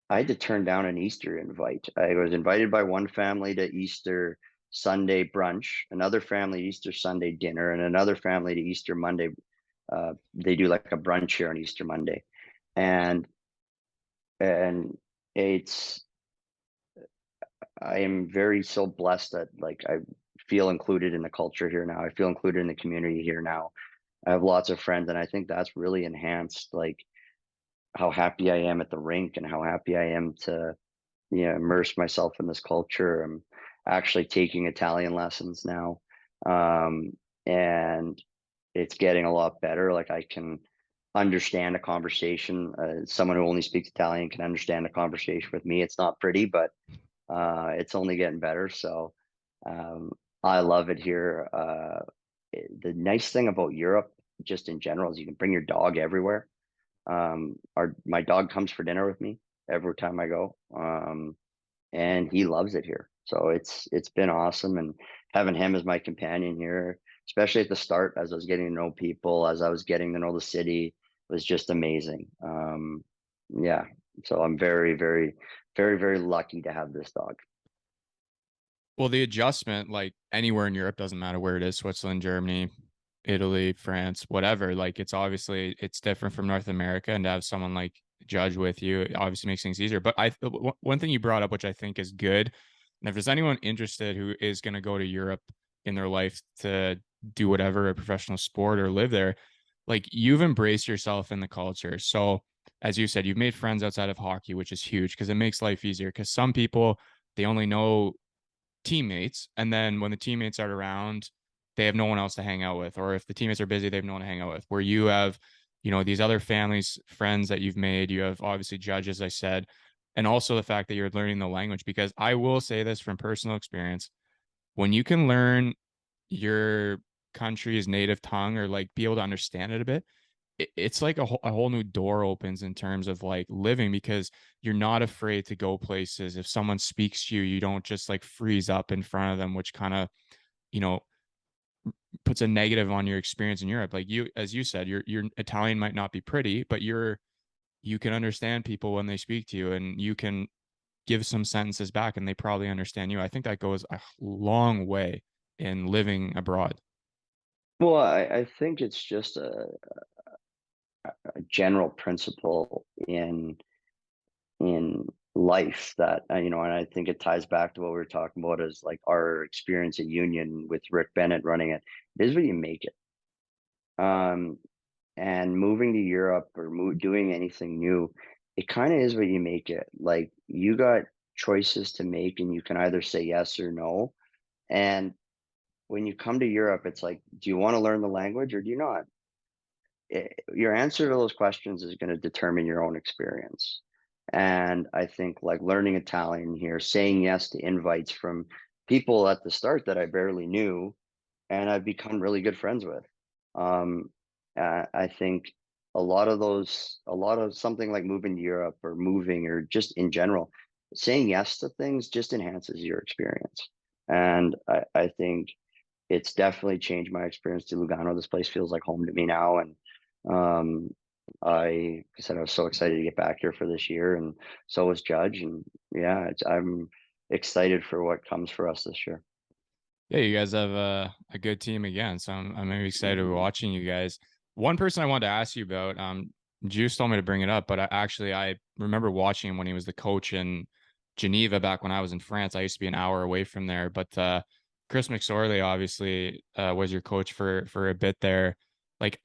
I had to turn down an Easter invite. I was invited by one family to Easter Sunday brunch, another family Easter Sunday dinner, and another family to Easter Monday. They do like a brunch here on Easter Monday, and and it's I am very so blessed that like I feel included in the culture here now. I feel included in the community here now. I have lots of friends, and I think that's really enhanced like how happy I am at the rink and how happy I am to immerse myself in this culture. I'm actually taking Italian lessons now, and it's getting a lot better. Like I can understand a conversation. Someone who only speaks Italian can understand a conversation with me. It's not pretty, but it's only getting better. So um, I love it here. The nice thing about Europe, just in general, is you can bring your dog everywhere. My dog comes for dinner with me every time I go, and he loves it here. So it's been awesome, and having him as my companion here, especially at the start, as I was getting to know people, as I was getting to know the city, was just amazing. Yeah, so I'm very, very, very, very lucky to have this dog. Well, the adjustment, like anywhere in Europe, doesn't matter where it is, Switzerland, Germany, Italy, France, whatever. Like it's different from North America, and to have someone like Judge with you, it obviously makes things easier. But one thing you brought up, which I think is good, and if there's anyone interested who is going to go to Europe in their life to do whatever, a professional sport or live there, like you've embraced yourself in the culture. So as you said, you've made friends outside of hockey, which is huge because it makes life easier. Because some people, they only know teammates, and then when the teammates aren't around, they have no one else to hang out with, or if the teammates are busy, they have no one to hang out with. Where you have, these other families, friends that you've made, you have obviously Judge, as I said, and also the fact that you're learning the language. Because I will say this from personal experience, when you can learn your country's native tongue, or like be able to understand it a bit, it's like a whole new door opens in terms of like living, because you're not afraid to go places. If someone speaks to you, you don't just like freeze up in front of them, which kind of, you know, puts a negative on your experience in Europe. Like you, as you said, your Italian might not be pretty, but you can understand people when they speak to you, and you can give some sentences back and they probably understand you. I think that goes a long way in living abroad. Well, I think it's just a general principle in life that and I think it ties back to what we were talking about is like our experience at Union with Rick Bennett running it. It is what you make it. Um, and moving to Europe or doing anything new, it kind of is what you make it. Like you got choices to make, and you can either say yes or no. And when you come to Europe, it's like, do you want to learn the language or do you not? Your answer to those questions is going to determine your own experience. And I think like learning Italian here, saying yes to invites from people at the start that I barely knew and I've become really good friends with. Um, I think a lot of something like moving to Europe or moving or just in general, saying yes to things just enhances your experience. And I think it's definitely changed my experience to Lugano. This place feels like home to me now. And um, like I said, I was so excited to get back here for this year, and so was Judge. And yeah, I'm excited for what comes for us this year. Yeah, you guys have a good team again, so I'm maybe excited watching you guys. One person I wanted to ask you about, Juice told me to bring it up, but I remember watching him when he was the coach in Geneva back when I was in France. I used to be an hour away from there, but Chris McSorley obviously was your coach for a bit there. Like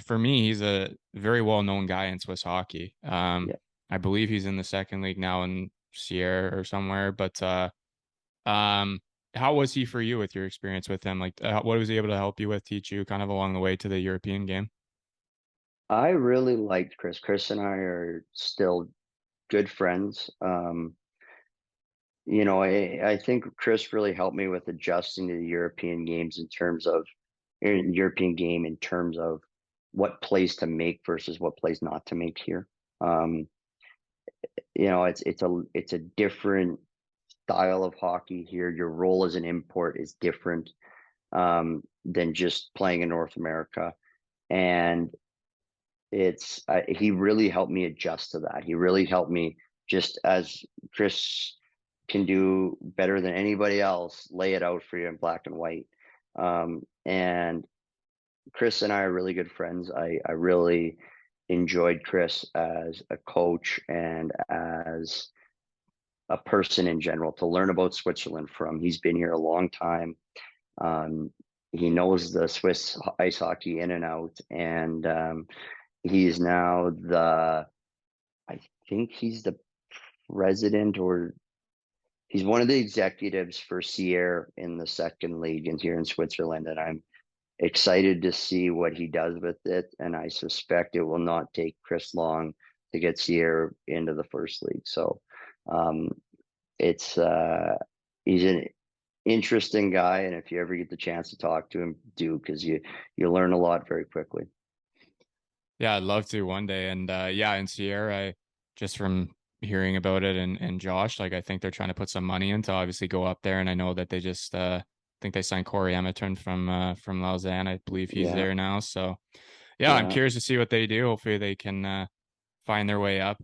for me, he's a very well known guy in Swiss hockey. Yeah. I believe he's in the second league now in Sierra or somewhere, but um, how was he for you with your experience with him? Like, what was he able to help you with, teach you kind of along the way to the European game? I really liked Chris. Chris and I are still good friends. I think Chris really helped me with adjusting to the European games European game in terms of what plays to make versus what plays not to make here. Um, it's a different style of hockey here. Your role as an import is different than just playing in North America, and he really helped me adjust to that. He really helped me, just as Chris can do better than anybody else, lay it out for you in black and white. And Chris and I are really good friends. I really enjoyed Chris as a coach and as a person in general, to learn about Switzerland from. He's been here a long time. Um, he knows the Swiss ice hockey in and out, and he's now I think he's the president, or he's one of the executives for Sierre in the second league and here in Switzerland. And I'm excited to see what he does with it. And I suspect it will not take Chris long to get Sierre into the first league. So um, it's he's an interesting guy, and if you ever get the chance to talk to him, do, because you learn a lot very quickly. Yeah, I'd love to one day. And yeah, in Sierra, just from hearing about it and Josh, like I think they're trying to put some money in to obviously go up there. And I know that they just think they signed Corey Emerton from Lausanne. I believe he's Yeah, there now. So yeah, I'm yeah, curious to see what they do. Hopefully they can find their way up.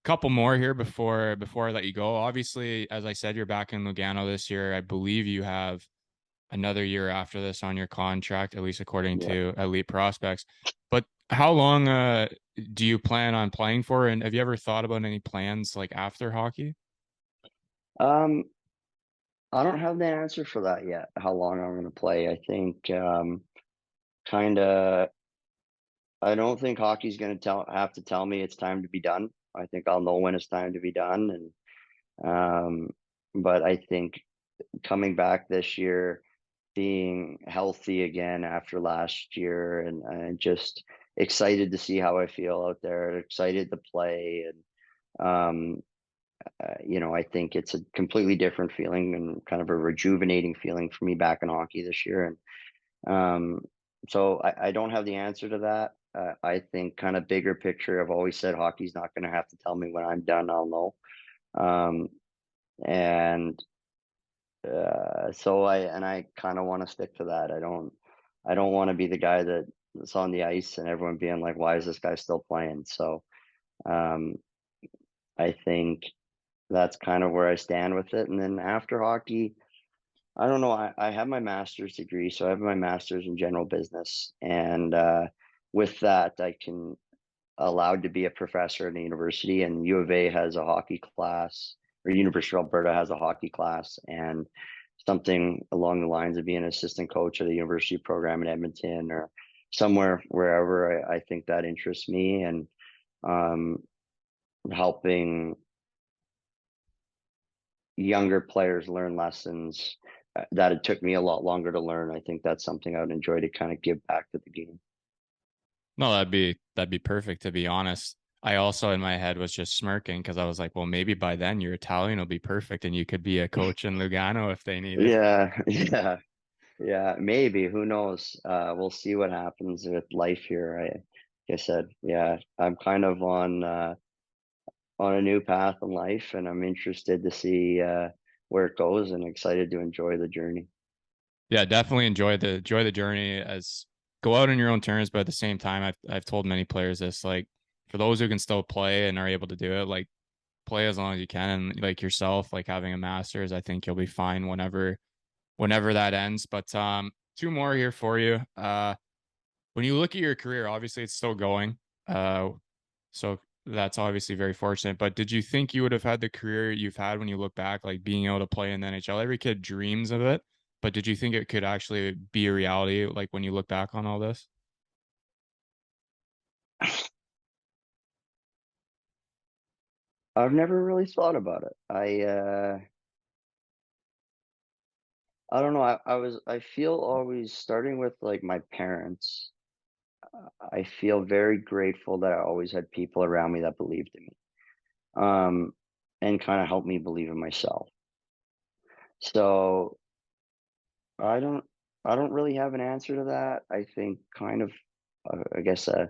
Couple more here before I let you go. Obviously, as I said, you're back in Lugano this year. I believe you have another year after this on your contract, at least according yeah. to Elite Prospects. But how long do you plan on playing for? And have you ever thought about any plans like after hockey? Um, I don't have the answer for that yet. How long I'm going to play? I think kind of. I don't think hockey's going to have to tell me it's time to be done. I think I'll know when it's time to be done, and but I think coming back this year, being healthy again after last year, and just excited to see how I feel out there, excited to play. And I think it's a completely different feeling and kind of a rejuvenating feeling for me back in hockey this year. And so I don't have the answer to that. I think kind of bigger picture, I've always said hockey's not going to have to tell me when I'm done. I'll know. Um, and so I kind of want to stick to that. I don't want to be the guy that's on the ice and everyone being like, why is this guy still playing? So um, I think that's kind of where I stand with it. And then after hockey, I don't know. I have my master's degree, so I have my master's in general business, and with that, I can allowed to be a professor at a university. And U of A has a hockey class, or University of Alberta has a hockey class, and something along the lines of being an assistant coach at a university program in Edmonton or somewhere wherever. I think that interests me, and um, helping younger players learn lessons that it took me a lot longer to learn. I think that's something I would enjoy to kind of give back to the game. No, that'd be perfect to be honest. I also in my head was just smirking because I was like, well, maybe by then your Italian will be perfect and you could be a coach in Lugano if they need it. Yeah, yeah, yeah. Maybe. Who knows? We'll see what happens with life here. Like I said, yeah, I'm kind of on a new path in life, and I'm interested to see where it goes, and excited to enjoy the journey. Yeah, definitely enjoy the journey as go out on your own terms, but at the same time, I've told many players this, like for those who can still play and are able to do it, like play as long as you can. And like yourself, like having a master's, I think you'll be fine whenever that ends. But two more here for you. When you look at your career, obviously it's still going. So that's obviously very fortunate. But did you think you would have had the career you've had when you look back, like being able to play in the NHL? Every kid dreams of it, but did you think it could actually be a reality, like when you look back on all this? I've never really thought about it. I don't know. I feel always, starting with like my parents. I feel very grateful that I always had people around me that believed in me. Um, and kind of helped me believe in myself. So I don't I don't really have an answer to that. I think kind of I guess a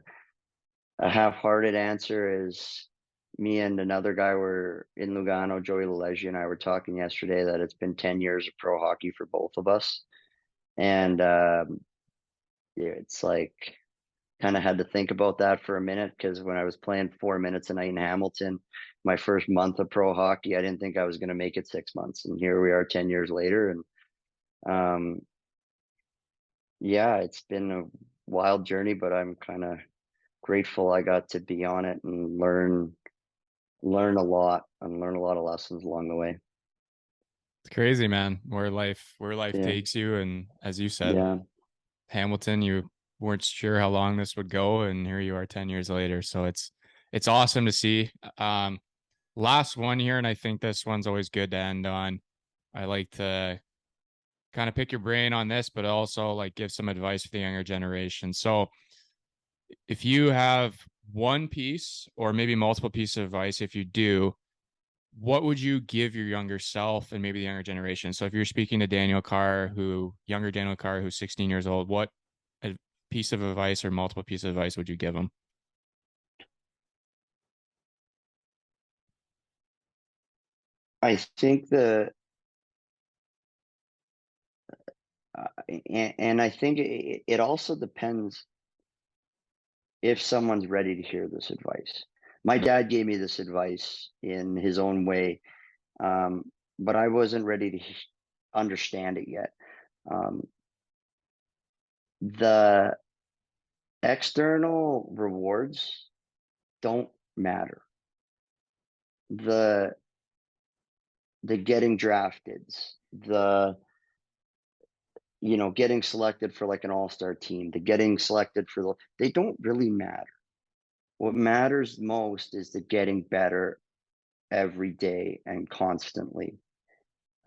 half-hearted answer is me and another guy were in Lugano, Joey Lalegi and I were talking yesterday that it's been 10 years of pro hockey for both of us. And yeah, it's like kind of had to think about that for a minute because when I was playing 4 minutes a night in Hamilton, my first month of pro hockey, I didn't think I was going to make it 6 months. And here we are 10 years later. And um, yeah, it's been a wild journey, but I'm kind of grateful I got to be on it and learn a lot and learn a lot of lessons along the way. It's crazy, man, where life Yeah, takes you. And as you said, yeah. Hamilton, you weren't sure how long this would go, and here you are 10 years later. So it's awesome to see. Last one here, and I think this one's always good to end on. I like to kind of pick your brain on this, but also like give some advice for the younger generation. So if you have one piece or maybe multiple pieces of advice, if you do, what would you give your younger self and maybe the younger generation? So if you're speaking to younger Daniel Carr, who's 16 years old, what a piece of advice or multiple pieces of advice would you give him? I think and I think it also depends if someone's ready to hear this advice. My dad gave me this advice in his own way, but I wasn't ready to understand it yet. Um, the external rewards don't matter. The the getting drafted, the getting selected for like an all-star team, the getting selected for they don't really matter. What matters most is the getting better every day and constantly.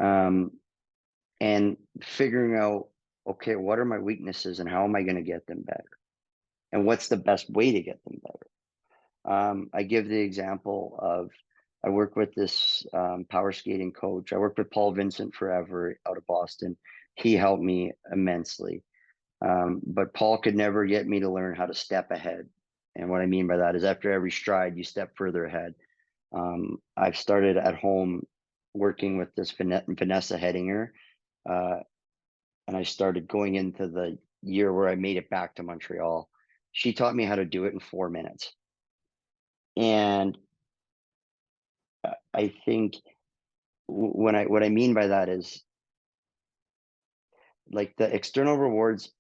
Um, and figuring out, okay, what are my weaknesses and how am I going to get them better? And what's the best way to get them better? I give the example of I work with this power skating coach. I worked with Paul Vincent forever out of Boston. He helped me immensely. But Paul could never get me to learn how to step ahead. And what I mean by that is after every stride, you step further ahead. I've started at home working with this Vanessa Hedinger, uh, and I started going into the year where I made it back to Montreal. She taught me how to do it in 4 minutes. And I think what I mean by that is like the external rewards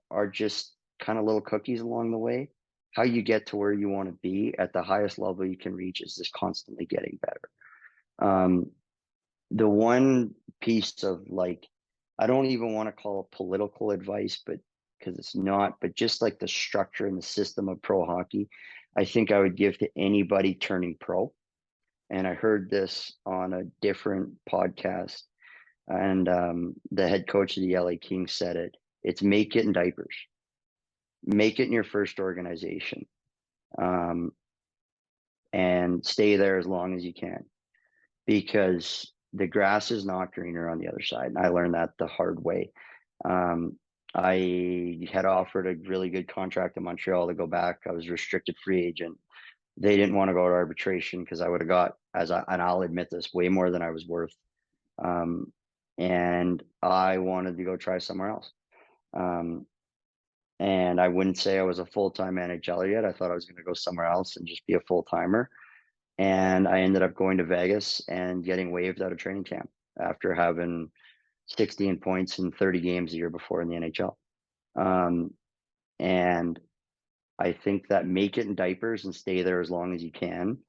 are just kind of little cookies along the way. How you get to where you want to be at the highest level you can reach is just constantly getting better. Um, the one piece of like, I don't even want to call it political advice, but because it's not, but just like the structure and the system of pro hockey, I think I would give to anybody turning pro. And I heard this on a different podcast, and the head coach of the LA Kings said it. It's make it in diapers, make it in your first organization, um, and stay there as long as you can because the grass is not greener on the other side. And I learned that the hard way. Um, I had offered a really good contract in Montreal to go back. I was a restricted free agent. They didn't want to go to arbitration because I would have got, and I'll admit this, way more than I was worth. Um, and I wanted to go try somewhere else. Um, and I wouldn't say I was a full-time NHLer yet. I thought I was going to go somewhere else and just be a full-timer. And I ended up going to Vegas and getting waived out of training camp after having 16 points in 30 games the year before in the NHL. And I think that make it in diapers and stay there as long as you can,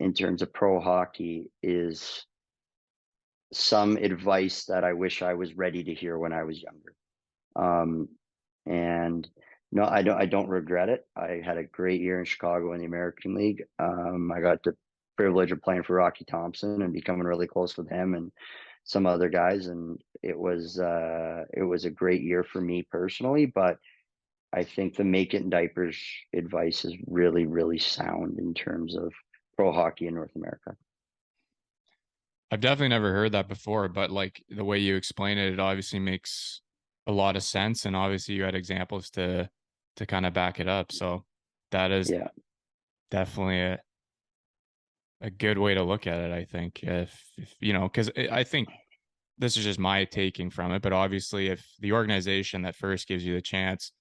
in terms of pro hockey, is some advice that I wish I was ready to hear when I was younger. Um, and no, I don't regret it. I had a great year in Chicago in the American League. I got the privilege of playing for Rocky Thompson and becoming really close with him and some other guys. And it was a great year for me personally, but I think the make it in diapers advice is really, really sound in terms of pro hockey in North America. I've definitely never heard that before, but like the way you explain it, it obviously makes a lot of sense. And obviously you had examples to kind of back it up. So that is Yeah, definitely a good way to look at it, I think. If you know, because I think this is just my taking from it, but obviously if the organization that first gives you the chance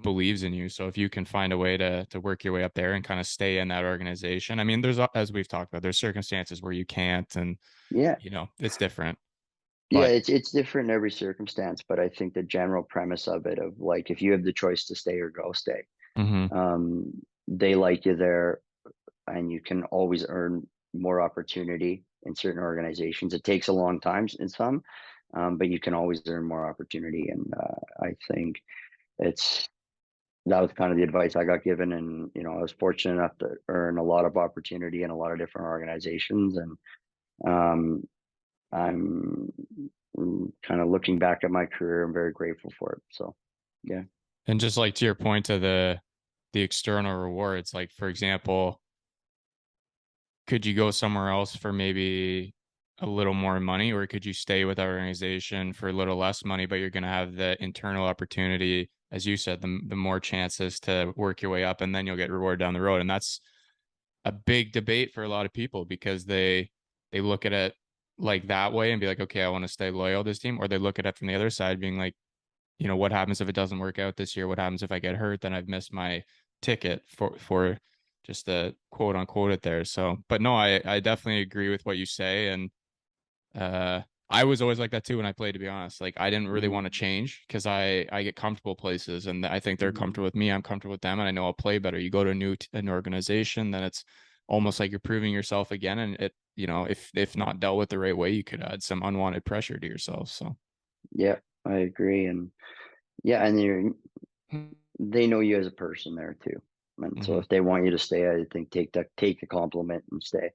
believes in you, so if you can find a way to work your way up there and kind of stay in that organization, I mean, there's, as we've talked about, there's circumstances where you can't, and yeah, you know, it's different. yeah. But It's different in every circumstance, but I think the general premise of it, of like, if you have the choice to stay or go, stay. mhm. Um, they like you there, and you can always earn more opportunity in certain organizations. It takes a long time in some, but you can always earn more opportunity. And I think it's that was kind of the advice I got given. And I was fortunate enough to earn a lot of opportunity in a lot of different organizations. And um, I'm kind of looking back at my career. I'm very grateful for it. So, yeah. And just like to your point to the external rewards, like for example, could you go somewhere else for maybe a little more money, or could you stay with our organization for a little less money, but you're going to have the internal opportunity, as you said, the more chances to work your way up, and then you'll get rewarded down the road. And that's a big debate for a lot of people because they look at it like that way and be like, okay, I want to stay loyal to this team, or they look at it from the other side, being like, you know, what happens if it doesn't work out this year? What happens if I get hurt? Then I've missed my ticket for just the quote unquote it there. So, but no, I definitely agree with what you say. And uh I was always like that too when I played, to be honest. Like I didn't really Hmm. want to change because I get comfortable places, and I think they're Hmm. comfortable with me. I'm comfortable with them, and I know I'll play better. You go to a an organization, then it's almost like you're proving yourself again, and it, you know, if not dealt with the right way, you could add some unwanted pressure to yourself. So Yeah, I agree. And yeah, and they know you as a person there too. And so mhm. if they want you to stay, I think take the compliment and stay.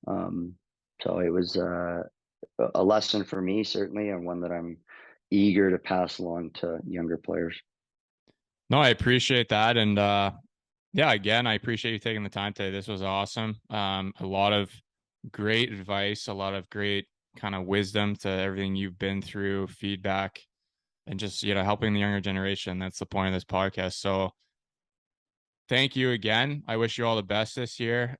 Um, so it was a lesson for me, certainly, and one that I'm eager to pass along to younger players. No, I appreciate that. And yeah, again, I appreciate you taking the time today. This was awesome. A lot of great advice, a lot of great kind of wisdom to everything you've been through, feedback, and just, you know, helping the younger generation. That's the point of this podcast. So thank you again. I wish you all the best this year.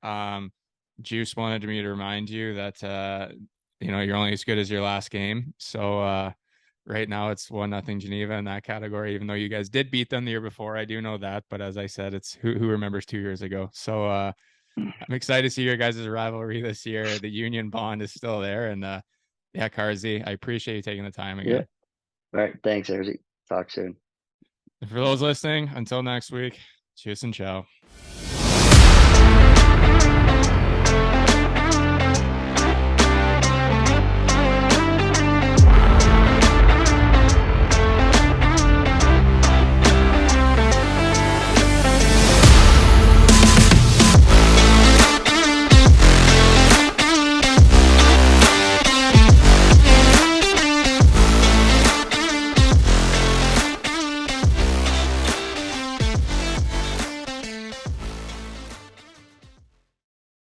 Juice wanted me to remind you that you know, you're only as good as your last game. So right now it's 1-0 Geneva in that category, even though you guys did beat them the year before. I do know that, but as I said, it's who remembers 2 years ago. So I'm excited to see your guys' rivalry this year. The Union bond is still there, and yeah, Carzy, I appreciate you taking the time Yeah. again. All right. Thanks, Erzy. Talk soon. And for those listening, until next week, cheers and ciao.